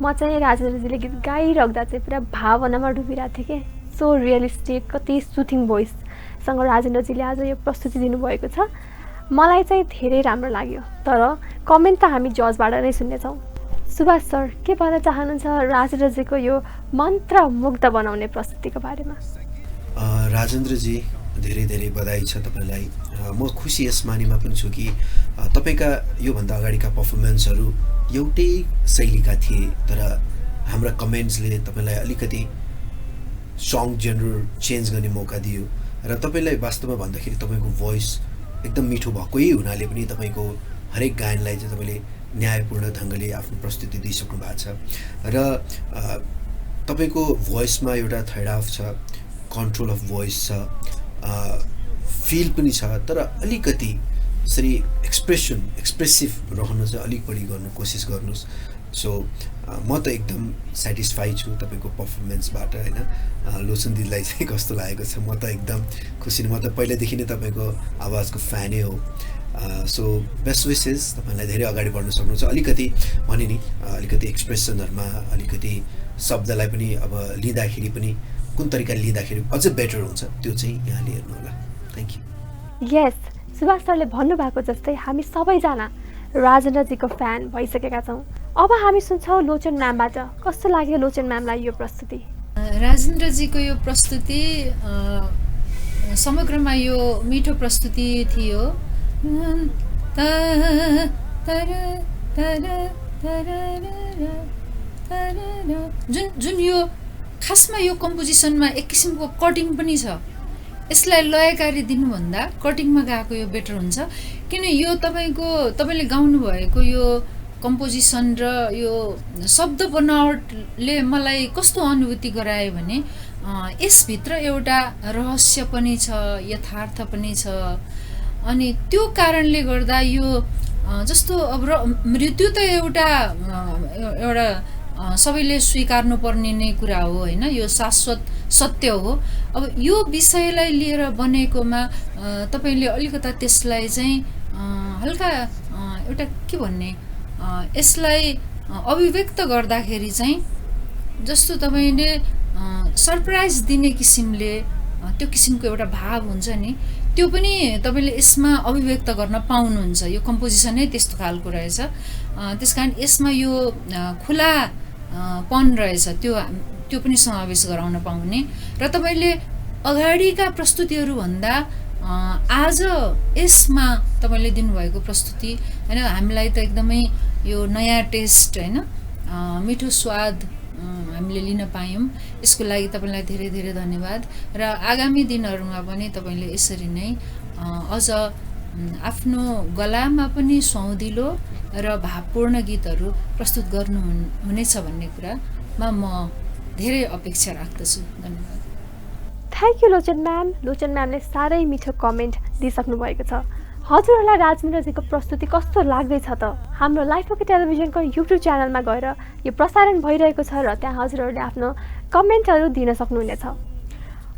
म चाहिँ राजेन्द्रजीले गीत गाइराख्दा चाहिँ पुरा भावनामा डुबिरहेको थिएँ कि सो रियलिस्टिक कति सुथिङ भोइससँग राजेन्द्रजीले आज यो प्रस्तुति दिनुभएको छ। मलाई चाहिँ धेरै राम्रो लाग्यो। तर कमेन्ट त हामी जजबाट नै सुन्नेछौँ। सुभाष सर के भन्न चाहनुहुन्छ राजेन्द्रजीको यो मन्त्र मुग्ध बनाउने प्रस्तुतिको बारेमा? राजेन्द्रजी धेरै धेरै बधाई छ तपाईँलाई। म खुसी यस मानेमा पनि छु कि तपाईँका योभन्दा अगाडिका पर्फर्मेन्सहरू एउटै शैलीका थिए, तर हाम्रा कमेन्ट्सले तपाईँलाई अलिकति सङ जेनर चेन्ज गर्ने मौका दियो र तपाईँलाई वास्तवमा भन्दाखेरि तपाईँको भोइस एकदम मिठो भएकै हुनाले पनि तपाईँको हरेक गायनलाई चाहिँ तपाईँले न्यायपूर्ण ढङ्गले आफ्नो प्रस्तुति दिइसक्नु भएको छ र तपाईँको भोइसमा एउटा थर्ड हाफ छ, कन्ट्रोल अफ भोइस छ, फिल पनि छ, तर अलिकति यसरी एक्सप्रेसिभ रहनु चाहिँ अलिक बढी गर्नु कोसिस गर्नुहोस्। सो म त एकदम सेटिस्फाई छु तपाईँको पर्फर्मेन्सबाट होइन। लोचन दिदीलाई चाहिँ कस्तो लागेको छ? म त एकदम खुसी, म त पहिल्यैदेखि नै तपाईँको आवाजको फ्यानै हो। सो बेस्ट विसेस, तपाईँलाई धेरै अगाडि बढ्न सक्नुहुन्छ। अलिकति भने नि अलिकति एक्सप्रेसनहरूमा अलिकति शब्दलाई पनि अब लिँदाखेरि पनि कुन तरिकाले लिँदाखेरि अझै बेटर हुन्छ त्यो चाहिँ यहाँले हेर्नु होला। Thank you. यस, सुभाष सरले भन्नुभएको जस्तै हामी सबैजना राजेन्द्रजीको फ्यान भइसकेका छौँ। अब हामी सुन्छौँ लोचन म्यामबाट। कस्तो लाग्यो लोचन म्यामलाई यो प्रस्तुति? राजेन्द्रजीको यो प्रस्तुति समग्रमा यो मिठो प्रस्तुति थियो। जुन यो खासमा यो कम्पोजिसनमा एक किसिमको कटिङ पनि छ। यसलाई लयकारी दिनुभन्दा कटिङमा गाएको यो बेटर हुन्छ, किन यो तपाईँले गाउनु भएको यो कम्पोजिसन र यो शब्द बनावटले मलाई कस्तो अनुभूति गरायो भने यसभित्र एउटा रहस्य पनि छ, यथार्थ पनि छ। अनि त्यो कारणले गर्दा यो जस्तो अब मृत्यु त एउटा सबैले स्वीकार्नु पर्ने नै कुरा हो होइन, यो शाश्वत सत्य हो। अब यो विषयलाई लिएर बनेकोमा तपाईँले अलिकता त्यसलाई चाहिँ हल्का एउटा के भन्ने यसलाई अभिव्यक्त गर्दाखेरि चाहिँ जस्तो तपाईँले सरप्राइज दिने किसिमले त्यो किसिमको एउटा भाव हुन्छ नि, त्यो पनि तपाईँले यसमा अभिव्यक्त गर्न पाउनुहुन्छ। यो कम्पोजिसनै त्यस्तो खालको रहेछ। त्यस कारण यसमा यो खुला पन रहेछ, त्यो पनि समावेश गराउन पाउने र तपाईँले अगाडिका प्रस्तुतिहरूभन्दा आज यसमा तपाईँले दिनुभएको प्रस्तुति होइन हामीलाई त एकदमै यो नयाँ टेस्ट होइन, मिठो स्वाद हामीले लिन पायौँ। यसको लागि तपाईँलाई धेरै धेरै धन्यवाद र आगामी दिनहरूमा पनि तपाईँले यसरी नै अझ आफ्नो गलामा पनि सुहाउँदिलो र भावपूर्ण गीतहरू प्रस्तुत गर्नुहुनेछ भन्ने कुरामा म धेरै अपेक्षा राख्दछु। धन्यवाद। Thank you Lochan ma'am. Lochan म्यामले साह्रै मिठो कमेन्ट दिइसक्नु भएको छ। हजुरहरूलाई राजेन्द्रजीको प्रस्तुति कस्तो लाग्दैछ त? हाम्रो लाइफ ओके टेलिभिजनको युट्युब च्यानलमा गएर यो प्रसारण भइरहेको छ र त्यहाँ हजुरहरूले आफ्नो कमेन्टहरू दिन सक्नुहुनेछ।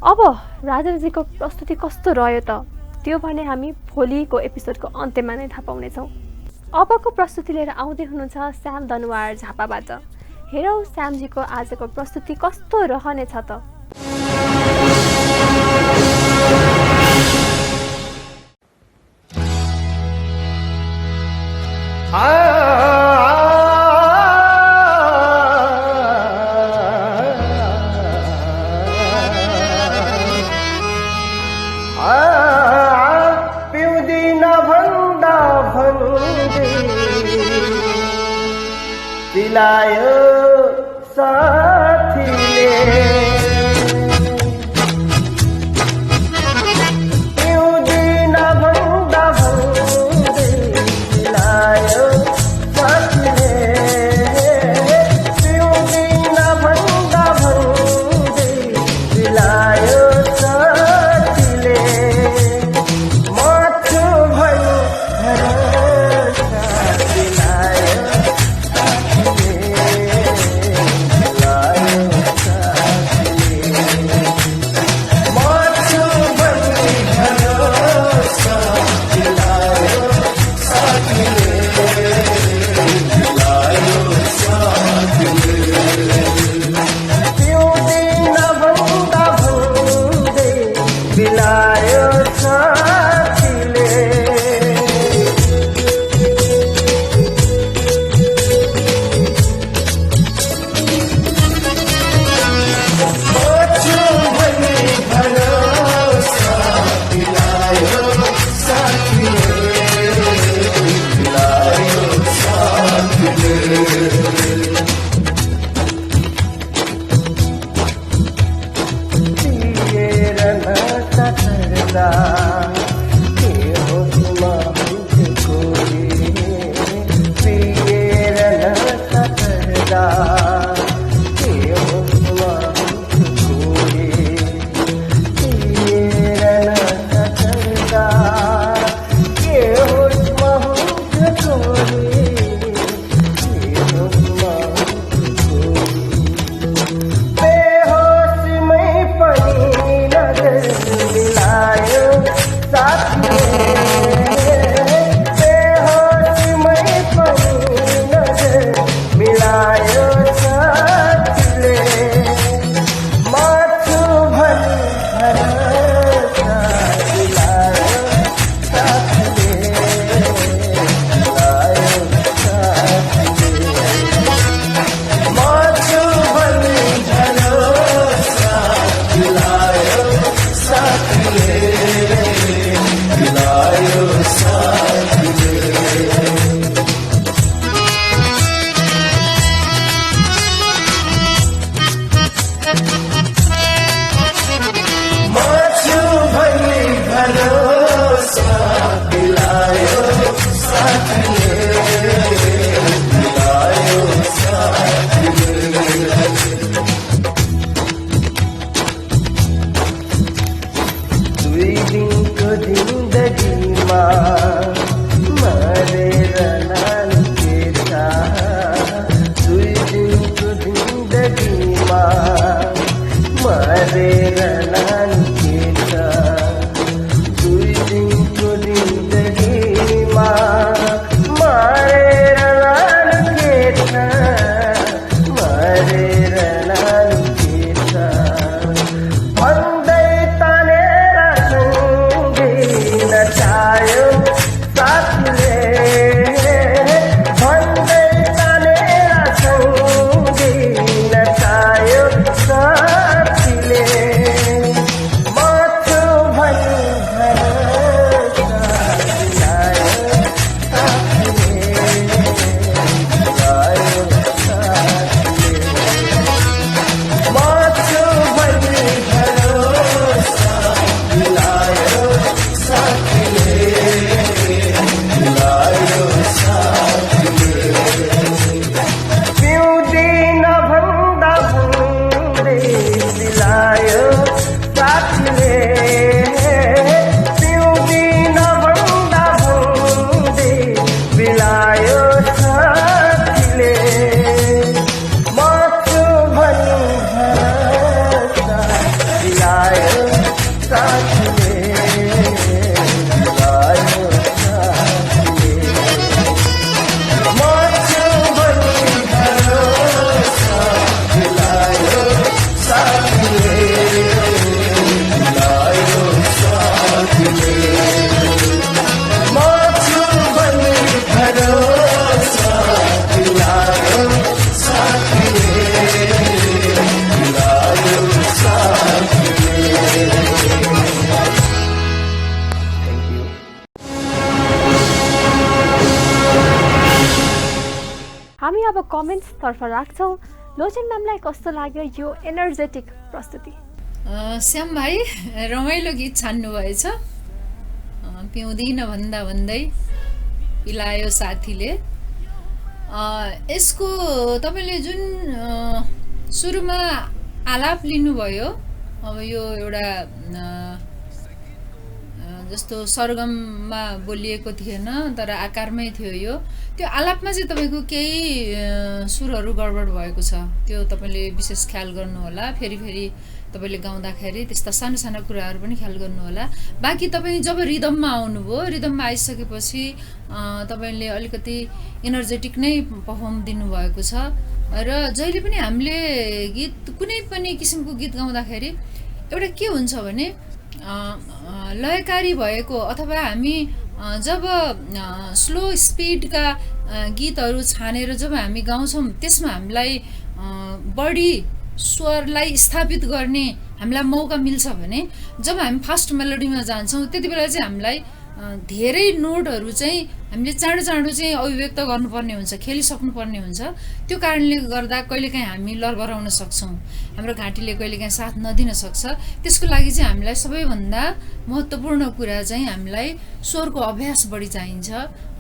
अब राजेन्द्रजीको प्रस्तुति कस्तो रह्यो त त्यो भने हामी भोलिको एपिसोडको अन्त्यमा नै थाहा पाउनेछौँ। अबको प्रस्तुति लिएर आउँदै हुनुहुन्छ श्याम दनुवार झापाबाट। हेरौँ श्यामजीको आजको प्रस्तुति कस्तो रहनेछ त। बिलायो साथीले पिउँदिन भन्दा भन्दै बिलायो साथीले पिउँदिन भन्दा भन्दै बिलायो साथीले माछु भयो भरोसा बिलायो बिलायो साथीले माछु भनी भरोसा बिलायो साथीले बिलायो साथीले पिएर नसा करदा के हो तुमको रे पिएर नसा करदा के हो तुमको रे पिएर नसा करदा के हो तुमको रे के हो तुमको बेहोशीमै पनि नजर मिलायो साथीले बेहोशीमै पनि नजर मिलायो साथीले माछु भनी भरोसा बिलायो साथीले बिलायो साथीले माछु भनी भरोसा बिलायो साथीले बिलायो साथीले माछु भनी भरोसा बिलायो साथीले बिलायो साथीले दुई दिनको जिन्दगीमा मरेर नान्केछ दुई दिनको जिन्दगीमा मरेर नान्केछ दुई दिनको जिन्दगीमा मरेर नान्केछ मरेर नान्केछ भन्दै तानेर सँगै नचायो साथीले भन्दै तानेर सँगै नचायो साथीले कमेन्ट्सतर्फ राख्छौँ। लोचन म्यामलाई कस्तो लाग्यो यो एनर्जेटिक प्रस्तुति? श्याम भाइ रमाइलो गीत छान्नु भएछ। पिउँदिन भन्दा भन्दै पिलायो साथीले। यसको तपाईँले जुन सुरुमा आलाप लिनुभयो, अब यो एउटा जस्तो सरगममा बोलिएको थिएन तर आकारमै थियो यो। त्यो आलापमा चाहिँ तपाईँको केही सुरहरू गडबड भएको छ, त्यो तपाईँले विशेष ख्याल गर्नुहोला। फेरि तपाईँले गाउँदाखेरि त्यस्ता सानो सानो कुराहरू पनि ख्याल गर्नुहोला। बाँकी तपाईँ जब रिदममा आउनुभयो, रिदममा आइसकेपछि तपाईँले अलिकति एनर्जेटिक नै पर्फर्म दिनुभएको छ। र जहिले पनि हामीले गीत कुनै पनि किसिमको गीत गाउँदाखेरि एउटा के हुन्छ भने लयकारी भएको अथवा हामी जब स्लो स्पिडका गीतहरू छानेर जब हामी गाउँछौँ त्यसमा हामीलाई बढी स्वरलाई स्थापित गर्ने हामीलाई मौका मिल्छ भने जब हामी फास्ट मेलोडीमा जान्छौँ त्यति बेला चाहिँ हामीलाई धेरै नोटहरू चाहिँ हामीले चाँडो चाहिँ अभिव्यक्त गर्नुपर्ने हुन्छ, खेलिसक्नुपर्ने हुन्छ। त्यो कारणले गर्दा कहिलेकाहीँ हामी लरबराउन सक्छौँ, हाम्रो घाँटीले कहिलेकाहीँ साथ नदिन सक्छ। त्यसको लागि चाहिँ हामीलाई सबैभन्दा महत्त्वपूर्ण कुरा चाहिँ हामीलाई स्वरको अभ्यास बढी चाहिन्छ,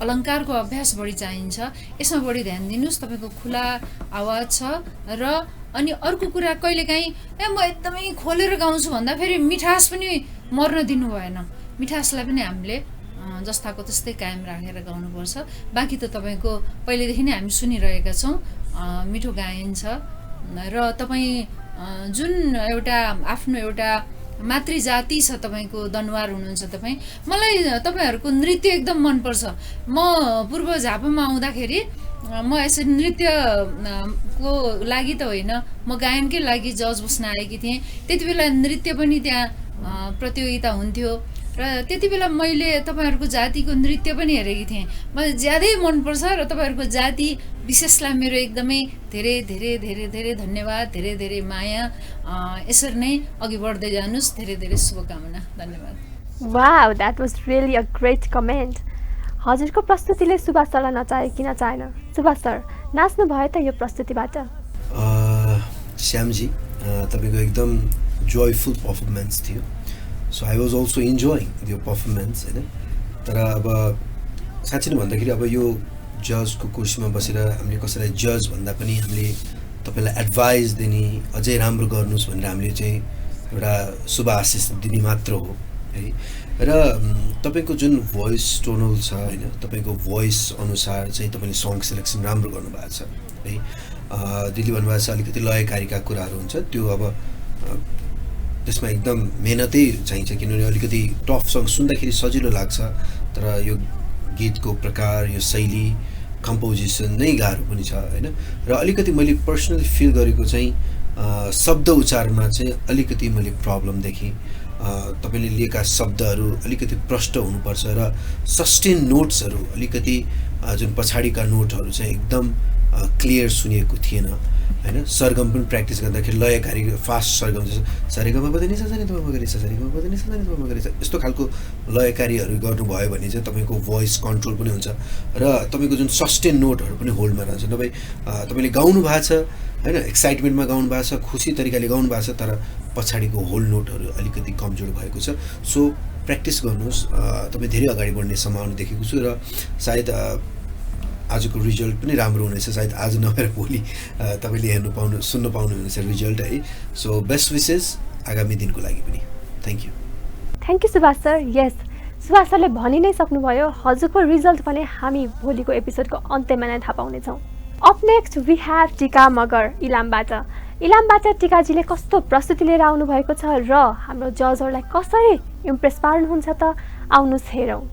अलङ्कारको अभ्यास बढी चाहिन्छ। यसमा बढी ध्यान दिनुहोस्। तपाईँको खुला आवाज छ र अनि अर्को कुरा कहिलेकाहीँ म एकदमै खोलेर गाउँछु भन्दा फेरि मिठास पनि मर्न दिनु भएन। मिठासलाई पनि हामीले जस्ताको त्यस्तै कायम राखेर गाउनुपर्छ। बाँकी त तपाईँको पहिलेदेखि नै हामी सुनिरहेका छौँ, मिठो गायन छ। र तपाईँ जुन एउटा आफ्नो एउटा मातृजाति छ, तपाईँको दनवार हुनुहुन्छ तपाईँ। मलाई तपाईँहरूको नृत्य एकदम मनपर्छ। म पूर्व झापामा आउँदाखेरि म यसरी नृत्यको लागि त होइन, म गायनकै लागि जज बस्न आएकी थिएँ। त्यति बेला नृत्य पनि त्यहाँ प्रतियोगिता हुन्थ्यो र त्यति बेला मैले तपाईँहरूको जातिको नृत्य पनि हेरेकी थिएँ। मलाई ज्यादै मनपर्छ र तपाईँहरूको जाति विशेषलाई मेरो एकदमै धेरै धेरै धेरै धेरै धन्यवाद, धेरै धेरै माया। यसरी नै अघि बढ्दै जानुहोस्। धेरै धेरै शुभकामना। धन्यवाद। Wow, that was really a great comment. हजुरको प्रस्तुतिले सुभाष सरलाई नचाहे किन चाहेन? सुभाष सर नाच्नु भयो त यो प्रस्तुतिबाट? श्यामजी तपाईँको एकदम जोयफुल पर्फर्मेन्स थियो। So I was also enjoying यो पर्फर्मेन्स होइन। तर अब साँच्चै नै भन्दाखेरि अब यो जजको कुर्सीमा बसेर हामीले कसैलाई जज भन्दा पनि हामीले तपाईँलाई एडभाइस दिने, अझै राम्रो गर्नुहोस् भनेर हामीले चाहिँ एउटा शुभ आशिष दिने मात्र हो है। र तपाईँको जुन भोइस टोनल छ होइन, तपाईँको भोइस अनुसार चाहिँ तपाईँले सङ सेलेक्सन राम्रो गर्नुभएको छ है। दिदी भन्नुभएको छ अलिकति लयकारीका कुराहरू हुन्छ, त्यो अब त्यसमा एकदम मेहनतै चाहिन्छ, किनभने अलिकति टफ सङ सुन्दाखेरि सजिलो लाग्छ तर यो गीतको प्रकार, यो शैली, कम्पोजिसन नै गाह्रो पनि छ होइन। र अलिकति मैले पर्सनली फिल गरेको चाहिँ शब्द उच्चारणमा चाहिँ अलिकति मैले प्रब्लम देखेँ। तपाईँले लिएका शब्दहरू अलिकति प्रष्ट हुनुपर्छ र सस्टेन नोट्सहरू अलिकति जुन पछाडिका नोटहरू चाहिँ एकदम क्लियर सुनिएको थिएन होइन। सरगम पनि प्र्याक्टिस गर्दाखेरि लयकारी फास्ट सरगम सरेगमा पदनी सजनीमा मगरी सजनीमा पदनी सजनीमा मगरी यस्तो खालको लयकारीहरू गर्नुभयो भने चाहिँ तपाईँको भोइस कन्ट्रोल पनि हुन्छ र तपाईँको जुन सस्टेन नोटहरू पनि होल्डमा रहन्छ। नभए तपाईँले गाउनु भएको छ होइन, एक्साइटमेन्टमा गाउनु भएको छ, खुसी तरिकाले गाउनु भएको छ, तर पछाडिको होल्ड नोटहरू अलिकति कमजोर भएको छ। सो प्र्याक्टिस गर्नुहोस्, तपाईँ धेरै अगाडि बढ्ने सम्भावना देखेको छु र सायद आजको रिजल्ट पनि राम्रो हुनेछ। सायद आज नभएर भोलि तपाईँले सुन्न पाउनुहुनेछ रिजल्ट है। सो बेस्ट विसेस आगामी दिनको लागि पनि। Thank you. Thank you Subhash sir. Yes, Subhash सरले भनि नै सक्नुभयो, हजुरको रिजल्ट भने हामी भोलिको एपिसोडको अन्त्यमा नै थाहा पाउनेछौँ। अप नेक्स्ट वी हेभ टिका मगर इलामबाट। इलामबाट टिकाजीले कस्तो प्रस्तुति लिएर आउनुभएको छ र हाम्रो जजहरूलाई कसरी इम्प्रेस पार्नुहुन्छ त आउनुहोस् हेरौँ।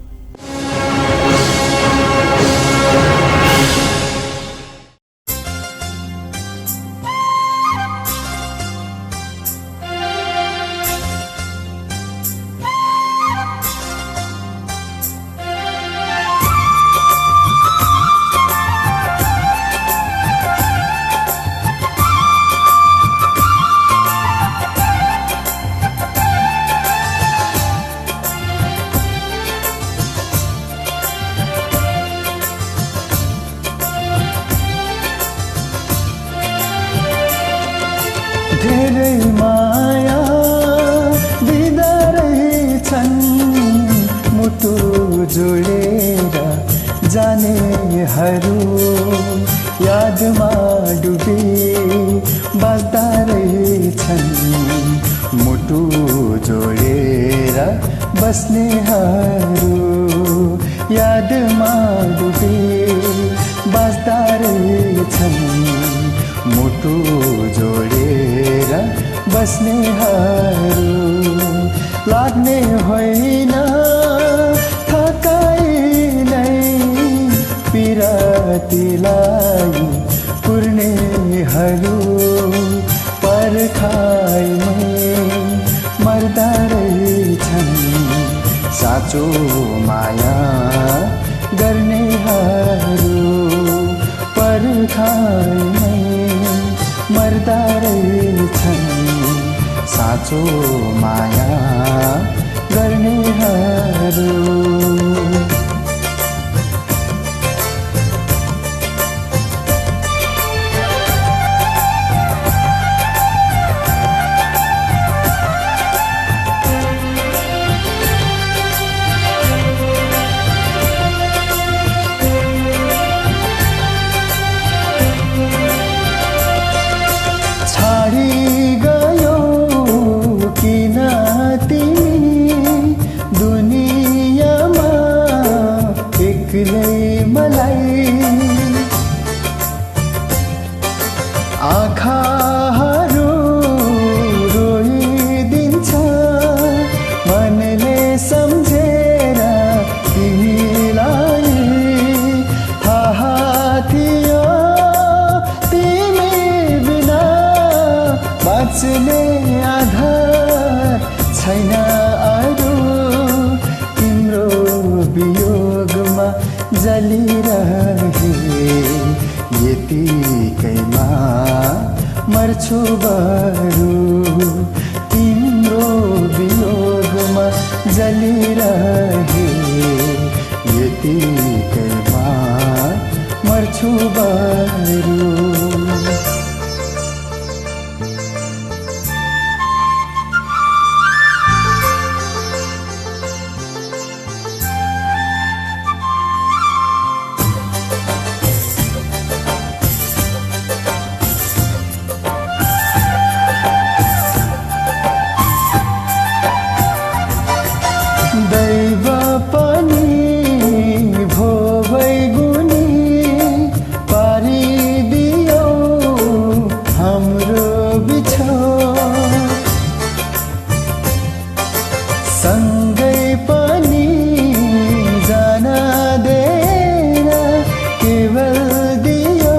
जोडेर जानेहरू यादमा डुबे बाँच्दा रहेछन् मुटु जोडेर बस्नेहरू यादमा डुबे बाँच्दा रहेछन् मुटु जोडेर बस्नेहरू लाग्ने होइन थकाइ नै पिरातीलाई पुर्नेहरू पर्खाइमै मर्दा रहेछन् साँचो माया गर्नेहरू पर्खाइमै मर्दा रहेछन् साँचो माया गर्नेहरू आँखाहरू रोइदिन्छ मनले सम्झेर तिमीलाई थाहा थियो तिमी बिना बाँच्ने आधार छैन अरू तिम्रो वियोगमा जलिरहे यतिकैमा मर्छु बरु तिम्रो वियोगमा जलिरहे यतिकैमा मर्छु बरु दैव पनि भो बैगुनी पारिदियो हाम्रो बिछोड सँगै पनि जान दिएन केवल दियो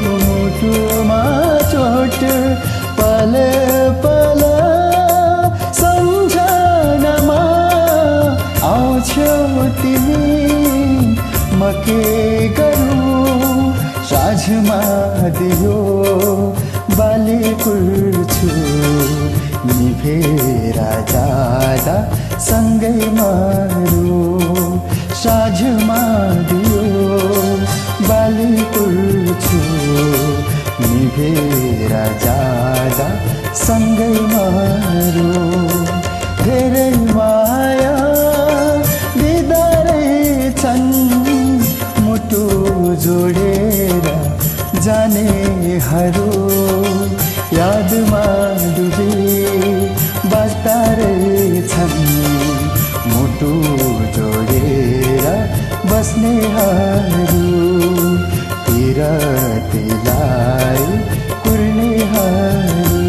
मुटुमा चोट पल पल सम्झनामा आउँछौ तिमी म के गरौँ साँझमा दियो बाली पुर्छु निभेर जाँदा सँगै मरौँ साँझमा दियो बाली पुर्छु निभेर जाँदा सँगै मरौँ धेरै माया दिँदा रहेछन् मुटु जोडेर जानेहरू यादमा डुबे बाँच्दा रहेछन् मुटु जोडेर बस्नेहरू पिरतीलाई कुर्नेहरू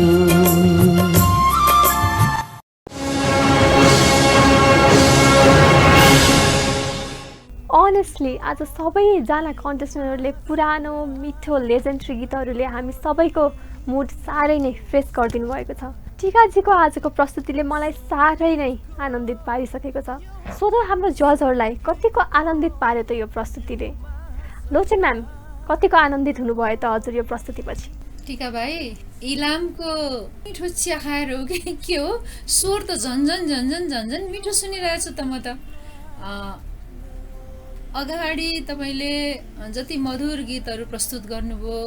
अनेस्टली आज सबैजना कन्टेस्टेन्टहरूले पुरानो मिठो लेजेन्डरी गीतहरूले हामी सबैको मुड साह्रै नै फ्रेस गरिदिनु भएको छ। टिकाजीको आजको प्रस्तुतिले मलाई साह्रै नै आनन्दित पारिसकेको छ। सोधौँ हाम्रो जजहरूलाई कतिको आनन्दित पार्यो त यो प्रस्तुतिले? लोचन म्याम, कतिको आनन्दित हुनुभयो त हजुर यो प्रस्तुतिपछि? टिका भाइ, इलामको मिठो चिया खाएर हो कि के हो, स्वर त झन्झन मिठो सुनिरहेछु त म त। अगाडि तपाईँले जति मधुर गीतहरू प्रस्तुत गर्नुभयो,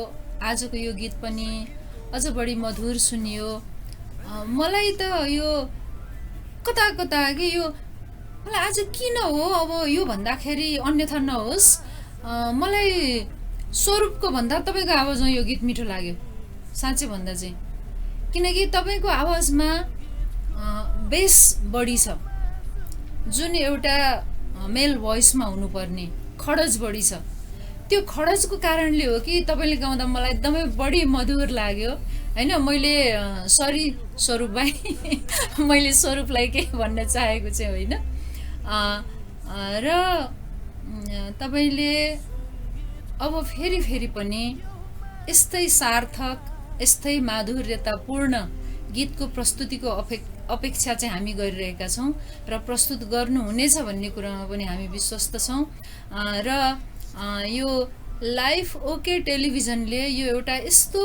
आजको यो गीत पनि अझ बढी मधुर सुनियो। मलाई त यो कता कि यो मलाई आज किन हो अब यो भन्दाखेरि अन्यथा नहोस्, मलाई स्वरूपको भन्दा तपाईँको आवाजमा यो गीत मिठो लाग्यो साँच्चै भन्दा चाहिँ, किनकि तपाईँको आवाजमा बेस बढी छ, जुन एउटा मेल भोइसमा हुनुपर्ने खडज बढी छ। त्यो खडजको कारणले हो कि तपाईँले गाउँदा मलाई एकदमै बढी मधुर लाग्यो होइन। मैले सरी स्वरूप भाइ, मैले स्वरूपलाई के भन्न चाहेको चाहिँ होइन। र तपाईँले अब फेरि पनि यस्तै सार्थक, यस्तै माधुर्यतापूर्ण गीतको प्रस्तुतिको अपेक्षा चाहिँ हामी गरिरहेका छौँ र प्रस्तुत गर्नुहुनेछ भन्ने कुरामा पनि हामी विश्वस्त छौँ। र यो लाइफ ओके टेलिभिजनले यो एउटा यस्तो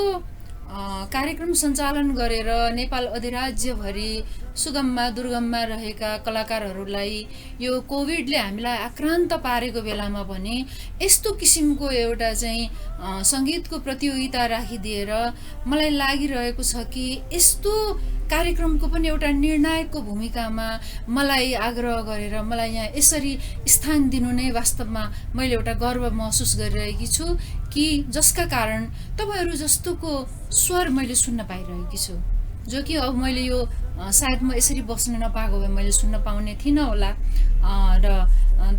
कार्यक्रम सञ्चालन गरेर नेपाल अधिराज्यभरि सुगममा दुर्गममा रहेका कलाकारहरूलाई यो कोभिडले हामीलाई आक्रान्त पारेको बेलामा पनि यस्तो किसिमको एउटा चाहिँ सङ्गीतको प्रतियोगिता राखिदिएर मलाई लागिरहेको छ कि यस्तो कार्यक्रमको पनि एउटा निर्णायकको भूमिकामा मलाई आग्रह गरेर मलाई यहाँ यसरी स्थान दिनु नै वास्तवमा मैले एउटा गर्व महसुस गरिरहेकी छु कि जसका कारण तपाईँहरू जस्तोको स्वर मैले सुन्न पाइरहेकी छु, जो कि अब मैले यो सायद म यसरी बस्न नपाएको भए मैले सुन्न पाउने थिइनँ होला। र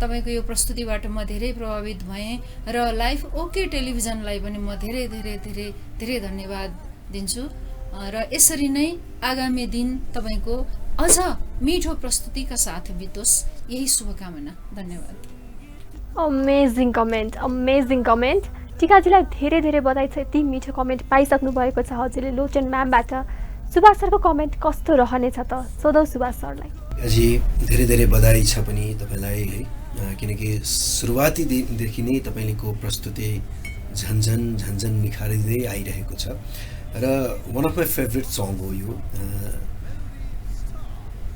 तपाईँको यो प्रस्तुतिबाट म धेरै प्रभावित भएँ र लाइफ ओके टेलिभिजनलाई पनि म धेरै धेरै धेरै धेरै धन्यवाद दिन्छु। र यसरी नै आगामी दिन तपाईँको अझ मिठो प्रस्तुतिका साथ बितोस्, यही शुभकामना। धन्यवाद। Amazing comment, amazing comment. टिकाजीलाई धेरै धेरै बधाई छ, यति मिठो कमेन्ट पाइसक्नु भएको छ हजुरले लोचन म्यामबाट। सुभाष सरको कमेन्ट कस्तो रहनेछ त, सोधौँ सुभाष सरलाई। जी धेरै धेरै बधाई छ पनि तपाईँलाई है, किनकि सुरुवाती दिनदेखि नै तपाईँको प्रस्तुति झन्झन निखारिँदै आइरहेको छ र one of my favourite song हो यो।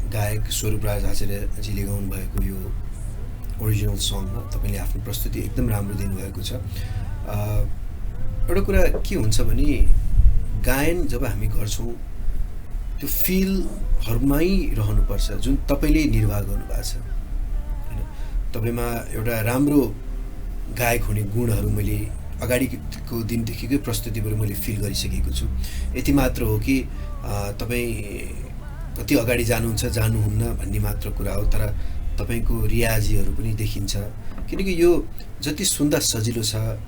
गायक स्वरूपराज आचार्यजीले गाउनु भएको यो ओरिजिनल सङमा तपाईँले आफ्नो प्रस्तुति एकदम राम्रो दिनुभएको छ। एउटा कुरा के हुन्छ भने गायन जब हामी गर्छौँ त्यो फिलहरूमै रहनुपर्छ जुन तपाईँले निर्वाह गर्नुभएको छ होइन। तपाईँमा एउटा राम्रो गायक हुने गुणहरू मैले अगाडिको दिनदेखिकै प्रस्तुतिबाट मैले फिल गरिसकेको छु। यति मात्र हो कि तपाईँ कति अगाडि जानुहुन्छ जानुहुन्न भन्ने मात्र कुरा हो, तर तपाईँको रियाजीहरू पनि देखिन्छ, किनकि यो जति सुन्दा सजिलो छ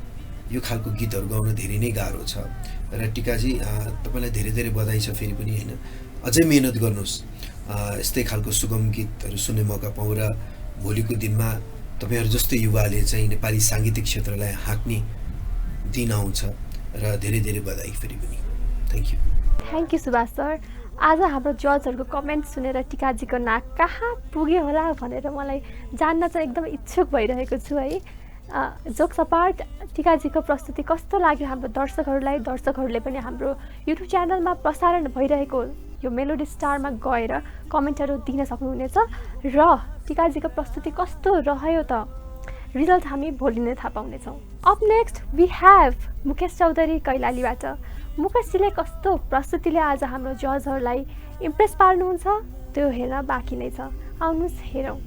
यो खालको गीतहरू गाउन धेरै नै गाह्रो छ। र टिकाजी तपाईँलाई धेरै धेरै बधाई छ फेरि पनि होइन, अझै मेहनत गर्नुहोस्, यस्तै खालको सुगम गीतहरू सुन्ने मौका पाउँ र भोलिको दिनमा तपाईँहरू जस्तो युवाले चाहिँ नेपाली साङ्गीतिक क्षेत्रलाई हाँक्ने दिन आउँछ र धेरै धेरै बधाई फेरि पनि। Thank you. Thank you Subhash sir. आज हाम्रो जजहरूको कमेन्ट सुनेर टिकाजीको नाक कहाँ पुग्यो होला भनेर मलाई जान्न चाहिँ एकदम इच्छुक भइरहेको छु है। जोक्स अपार्ट, टिकाजीको प्रस्तुति कस्तो लाग्यो हाम्रो दर्शकहरूलाई? दर्शकहरूले पनि हाम्रो युट्युब च्यानलमा प्रसारण भइरहेको यो मेलोडी स्टारमा गएर कमेन्टहरू दिन सक्नुहुनेछ र टिकाजीको प्रस्तुति कस्तो रह्यो त रिजल्ट हामी भोलि नै थाहा पाउनेछौँ। Up next we have Mukesh Chaudhary कैलालीबाट। मुकेशजीले कस्तो प्रस्तुतिले आज हाम्रो जजहरूलाई इम्प्रेस पार्नुहुन्छ त्यो हेर्न बाँकी नै छ, आउनुहोस् हेरौँ।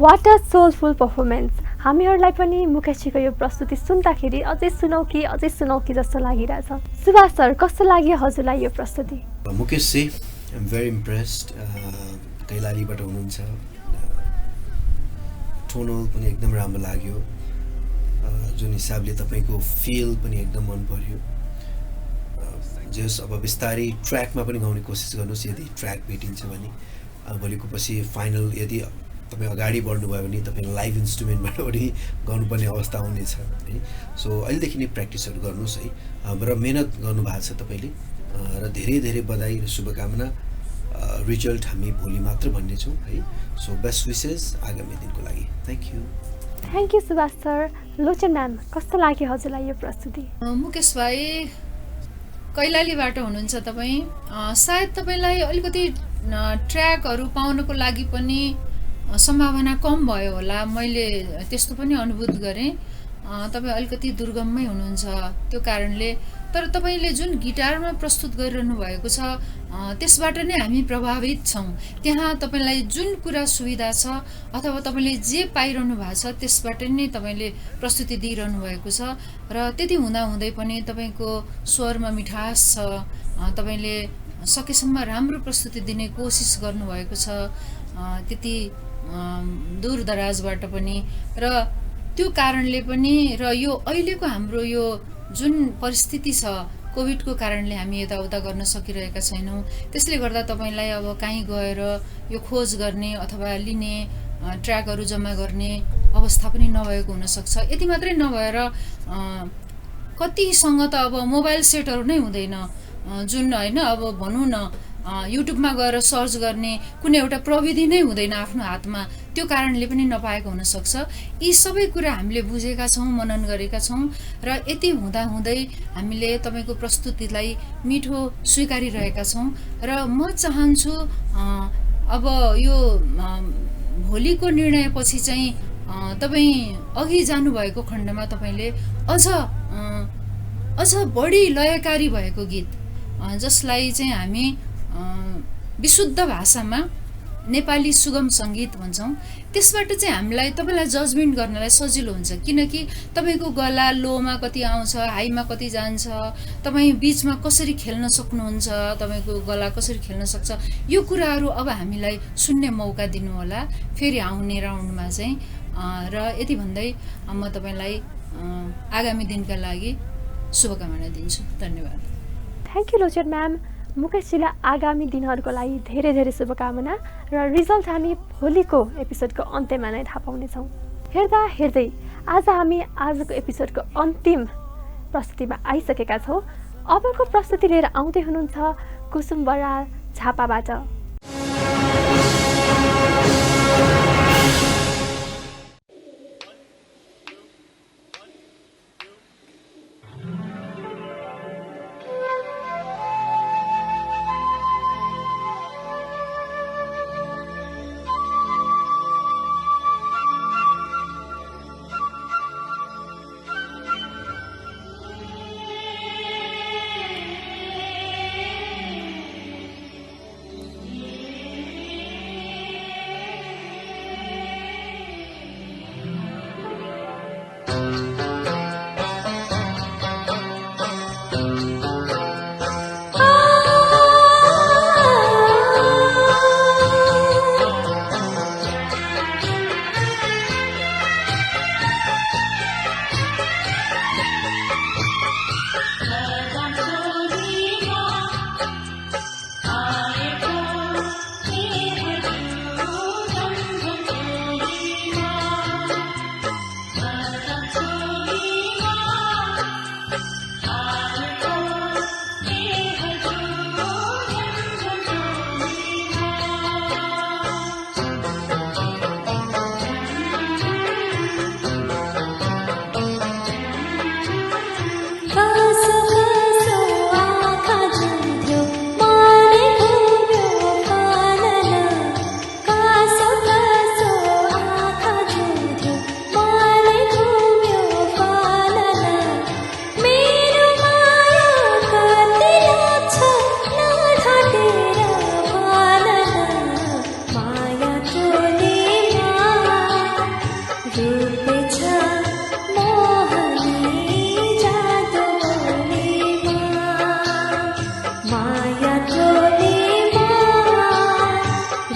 What a soulful performance. हामीहरूलाई पनि मुकेशजीको यो प्रस्तुति सुन्दाखेरि अझै सुनौ कि जस्तो लागिरहेछ। सुभाष सर, कस्तो लाग्यो हजुरलाई यो प्रस्तुति? मुकेश जी, आइ एम भेरी इम्प्रेस्ड। कैलालीबाट हुनुहुन्छ, टोनल पनि एकदम राम्रो लाग्यो, जुन हिसाबले तपाईँको फिल पनि एकदम मन पर्यो। जस अब बिस्तारै ट्र्याकमा पनि गाउने कोसिस गर्नुहोस्, यदि ट्र्याक भेटिन्छ भने। भोलिको पछि फाइनल यदि तपाईँ अगाडि बढ्नुभयो भने तपाईँ लाइभ इन्स्ट्रुमेन्टबाट पनि गाउनुपर्ने अवस्था हुनेछ है। सो अहिलेदेखि नै प्र्याक्टिसहरू गर्नुहोस् है, र मेहनत गर्नुभएको छ तपाईँले, र धेरै धेरै बधाई र शुभकामना। रिजल्ट हामी भोलि मात्र भन्नेछौँ है। सो बेस्ट विसेस आगामी दिनको लागि। Thank you Subhash sir. Lochan ma'am, कस्तो लाग्यो हजुरलाई यो प्रस्तुति? मुकेश भाइ, कैलालीबाट हुनुहुन्छ तपाईँ, सायद तपाईँलाई अलिकति ट्र्याकहरू पाउनको लागि पनि सम्भावना कम भयो होला, मैले त्यस्तो पनि अनुभूत गरेँ। तपाईँ अलिकति दुर्गममै हुनुहुन्छ, त्यो कारणले। तर तपाईँले जुन गिटारमा प्रस्तुत गरिरहनु भएको छ त्यसबाट नै हामी प्रभावित छौँ। त्यहाँ तपाईँलाई जुन कुरा सुविधा छ अथवा तपाईँले जे पाइरहनु भएको छ त्यसबाट नै तपाईँले प्रस्तुति दिइरहनु भएको छ, र त्यति हुँदाहुँदै पनि तपाईँको स्वरमा मिठास छ, तपाईँले सकेसम्म राम्रो प्रस्तुति दिने कोसिस गर्नुभएको छ, त्यति दूरदराजबाट पनि। र त्यो कारणले पनि, र यो अहिलेको हाम्रो यो जुन परिस्थिति छ कोभिडको कारणले हामी यताउता गर्न सकिरहेका छैनौँ, त्यसले गर्दा तपाईँलाई अब कहीँ गएर यो खोज गर्ने अथवा लिने, ट्र्याकहरू जम्मा गर्ने अवस्था पनि नभएको हुनसक्छ। यति मात्रै नभएर कतिसँग त अब मोबाइल सेटहरू नै हुँदैन, जुन होइन अब भनौँ न युट्युबमा गएर सर्च गर्ने कुनै एउटा प्रविधि नै हुँदैन आफ्नो हातमा, त्यो कारणले पनि नपाएको हुनसक्छ। यी सबै कुरा हामीले बुझेका छौँ, मनन गरेका छौँ, र यति हुँदाहुँदै हामीले तपाईँको प्रस्तुतिलाई मिठो स्वीकारिरहेका छौँ। र म चाहन्छु अब यो भोलिको निर्णयपछि चाहिँ तपाईँ अघि जानुभएको खण्डमा तपाईँले अझ बढी लयकारी भएको गीत, जसलाई चाहिँ हामी विशुद्ध भाषामा नेपाली सुगम सङ्गीत भन्छौँ, त्यसबाट चाहिँ हामीलाई तपाईँलाई जजमेन्ट गर्नलाई सजिलो हुन्छ। किनकि तपाईँको गला लोमा कति आउँछ, हाईमा कति जान्छ, तपाईँ बिचमा कसरी खेल्न सक्नुहुन्छ, तपाईँको गला कसरी खेल्न सक्छ, यो कुराहरू अब हामीलाई सुन्ने मौका दिनुहोला फेरि आउने राउन्डमा चाहिँ। र यति भन्दै म तपाईँलाई आगामी दिनका लागि शुभकामना दिन्छु। धन्यवाद। Thank you Lochan ma'am. मुकेशजीलाई आगामी दिनहरूको लागि धेरै धेरै शुभकामना, र रिजल्ट हामी भोलिको एपिसोडको अन्त्यमा नै थाहा पाउनेछौँ। हेर्दा हेर्दै आज हामी आजको एपिसोडको अन्तिम प्रस्तुतिमा आइसकेका छौँ। अबको प्रस्तुति लिएर आउँदै हुनुहुन्छ कुसुम बराल झापाबाट।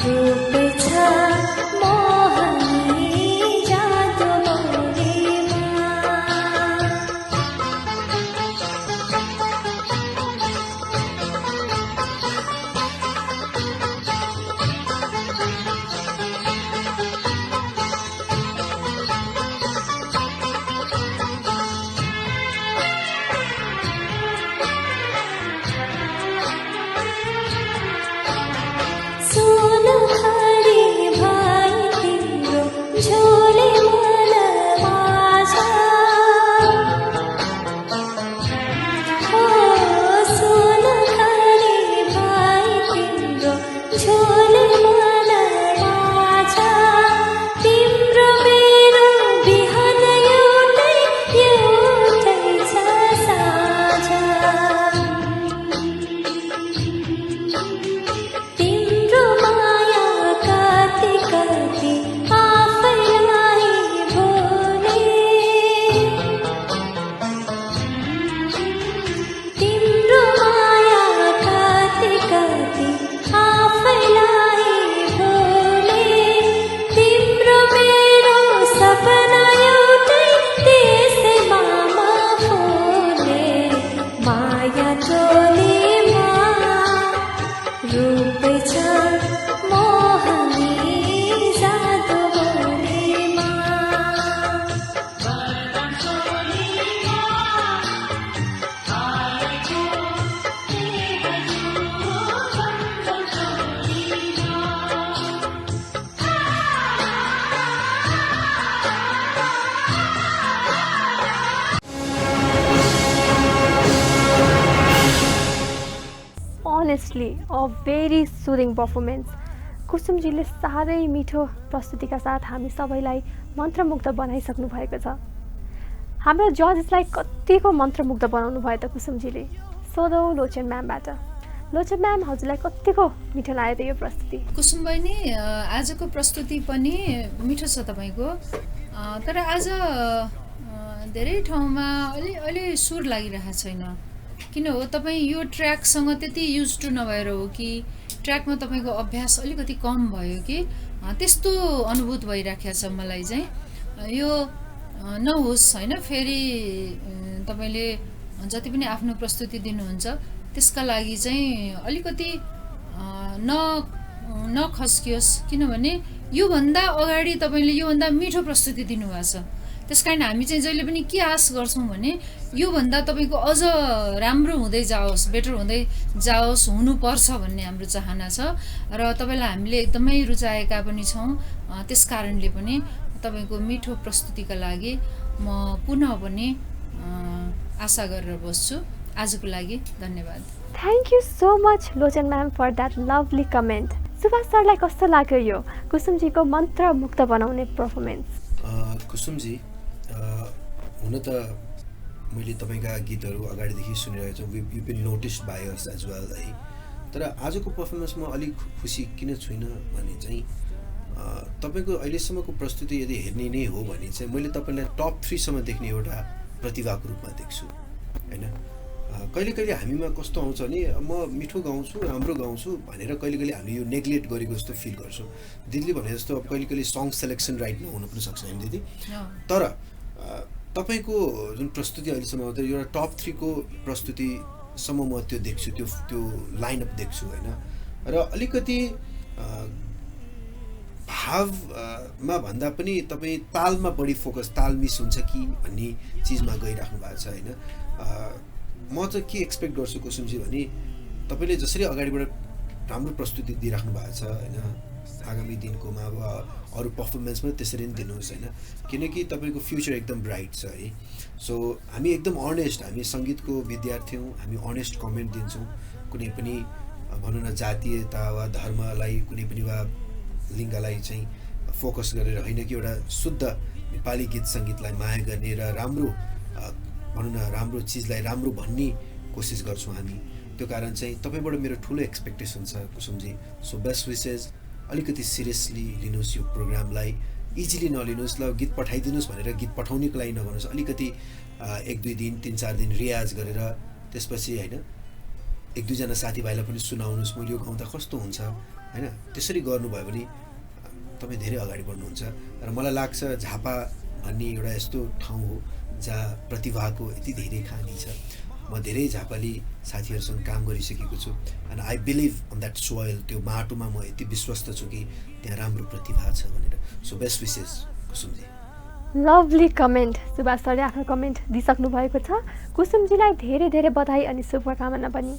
रूप छ मोहनी जादु बोलीमा सुन हरि भाइ तिम्रो झोले मन माझ हो सुन हरि भाइ तिम्रो झोले मन माझ तिम्रो मेरो बिहान एउटै छ साझ तिम्रो माया कति कति आफैलाई भोले तिम्रो माया कति कति आफैलाई भोले तिम्रो मेरो सपना एउटै त्यसै मामा फुले माया टोलीमा रूप छ मोहनी जादु बोलीमा Honestly, a very soothing performance. कुसुमजीले साह्रै मिठो प्रस्तुतिका साथ हामी सबैलाई मन्त्रमुग्ध बनाइसक्नु भएको छ। हाम्रो जजेसलाई कतिको मन्त्रमुग्ध बनाउनु भयो त कुसुमजीले। सोधौ लोचन म्यामबाट। लोचन म्याम, हजुरलाई कतिको मिठो लाग्यो त यो प्रस्तुति? कुसुम बहिनी, आजको प्रस्तुति पनि मिठो छ तपाईँको, तर आज धेरै ठाउँमा अलि सुर लागिरहेको छैन। किन हो, तपाईँ यो ट्र्याकसँग त्यति युज टु नभएर हो कि ट्र्याकमा तपाईँको अभ्यास अलिकति कम भयो कि त्यस्तो अनुभूत भइराखेको छ मलाई चाहिँ। यो नहोस् होइन, फेरि तपाईँले जति पनि आफ्नो प्रस्तुति दिनुहुन्छ त्यसका लागि चाहिँ अलिकति नखस्कियोस्, किनभने योभन्दा अगाडि तपाईँले योभन्दा मिठो प्रस्तुति दिनुभएको छ। त्यस कारण हामी चाहिँ जहिले पनि के आश गर्छौँ भने योभन्दा तपाईँको अझ राम्रो हुँदै जाओस्, बेटर हुँदै जाओस्, हुनुपर्छ भन्ने हाम्रो चाहना छ र तपाईँलाई हामीले एकदमै रुचाएका पनि छौँ। त्यस कारणले पनि तपाईँको मिठो प्रस्तुतिका लागि म पुनः पनि आशा गरेर बस्छु। आजको लागि धन्यवाद। Thank you so much Lochan ma'am for that lovely comment. Subhash सरलाई कस्तो लाग्यो यो कुसुमजीको मन्त्रमुग्ध बनाउने पर्फर्मेन्स? कुसुमजी, हुन त मैले तपाईँका गीतहरू अगाडिदेखि सुनिरहेको छु, you been noticed by us as well है। तर आजको पर्फर्मेन्समा अलिक खुसी किन छुइनँ भने चाहिँ तपाईँको अहिलेसम्मको प्रस्तुति यदि हेर्ने नै हो भने चाहिँ मैले तपाईँलाई टप 3 सम्म देख्ने एउटा प्रतिभाको रूपमा देख्छु होइन। कहिले कहिले हामीमा कस्तो आउँछ भने म मिठो गाउँछु, राम्रो गाउँछु भनेर कहिले कहिले हामीले यो नेग्लेक्ट गरेको जस्तो फिल गर्छौँ। दिदीले भने जस्तो अब कहिले कहिले सङ सेलेक्सन राइट नहुन पनि सक्छ होइन दिदी। तर तपाईँको जुन प्रस्तुति अहिलेसम्म आउँदा एउटा टप 3 को प्रस्तुतिसम्म म त्यो देख्छु, त्यो लाइनअप देख्छु होइन। र अलिकति भावमा भन्दा पनि तपाईँ तालमा बढी फोकस, ताल मिस हुन्छ कि भन्ने चिजमा गइराख्नु भएको छ होइन। म चाहिँ के एक्सपेक्ट गर्छु कुसुमजी भने तपाईँले जसरी अगाडिबाट राम्रो प्रस्तुति दिइराख्नु भएको छ होइन, आगामी दिनकोमा अब अरू पर्फर्मेन्स पनि त्यसरी नै दिनुहोस् होइन, किनकि तपाईँको फ्युचर एकदम ब्राइट छ है। सो हामी एकदम अनेस्ट, हामी सङ्गीतको विद्यार्थी हौँ, हामी अनेस्ट कमेन्ट दिन्छौँ। कुनै पनि भनौँ न जातीयता वा धर्मलाई, कुनै पनि वा लिङ्गलाई चाहिँ फोकस गरेर होइन कि एउटा शुद्ध नेपाली गीत सङ्गीतलाई माया गर्ने र राम्रो भनौँ न राम्रो चिजलाई राम्रो भन्ने कोसिस गर्छौँ हामी। त्यो कारण चाहिँ तपाईँबाट मेरो ठुलो एक्सपेक्टेसन छ कुसुमजी। सो बेस्ट विसेस, अलिकति सिरियसली लिनुहोस् यो प्रोग्रामलाई, इजिली नलिनुहोस्। ल गीत पठाइदिनुहोस् भनेर गीत पठाउनेको लागि नगर्नुहोस्, अलिकति 1-2 दिन 3-4 दिन रियाज गरेर त्यसपछि होइन 1-2 जना साथीभाइलाई पनि सुनाउनुहोस् मैले यो गाउँदा कस्तो हुन्छ होइन त्यसरी गर्नुभयो भने तपाईँ धेरै अगाडि बढ्नुहुन्छ र मलाई लाग्छ झापा भन्ने एउटा यस्तो ठाउँ हो जहाँ प्रतिभाको यति धेरै खानी छ म धेरै झापाली साथीहरूसँग काम गरिसकेको छु and I believe on that soil त्यो माटोमा म यति विश्वस्त छु कि त्यहाँ राम्रो प्रतिभा छ भनेर so best wishes Kusumji lovely comment Subhash सरले आफ्नो कमेन्ट दिइसक्नु भएको छ कुसुमजीलाई धेरै धेरै बधाई अनि शुभकामना पनि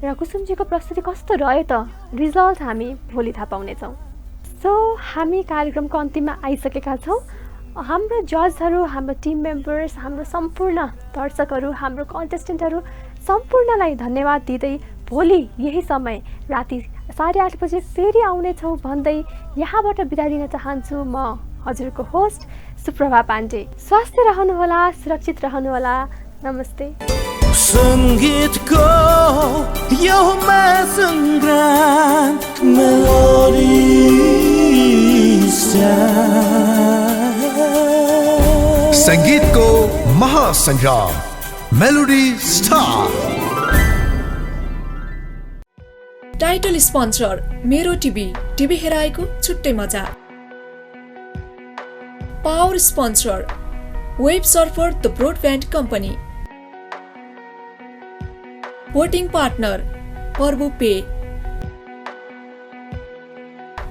र कुसुमजीको प्रस्तुति कस्तो रह्यो त रिजल्ट हामी भोलि थाहा पाउनेछौँ सो हामी कार्यक्रमको अन्तिममा आइसकेका छौँ हाम्रो जजहरू हाम्रो टिम मेम्बर्स हाम्रो सम्पूर्ण दर्शकहरू हाम्रो कन्टेस्टेन्टहरू सम्पूर्णलाई धन्यवाद दिँदै भोलि यही समय राति 8:30 बजे फेरि आउनेछौँ भन्दै यहाँबाट बिदा दिन चाहन्छु म हजुरको होस्ट सुप्रभा पाण्डे स्वस्थ रहनुहोला सुरक्षित रहनुहोला नमस्ते सङ्गीतको यो महासङ्ग्राम मेलोडी संगीतको महासंग्राम melody star title sponsor Mero TV हेराएको छुट्टै मजा power sponsor web surfer the broadband company voting partner पर्वो Pay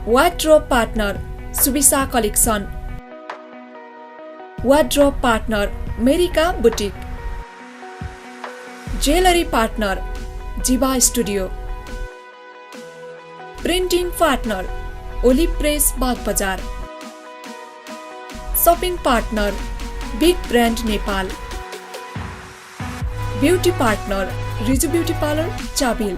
wardrobe partner Subisa collection wardrobe partner मेरिका boutique jewellery partner Jeeva studio printing partner olive press Bagbazar shopping partner big brand Nepal beauty partner Riju beauty parlour चाबिल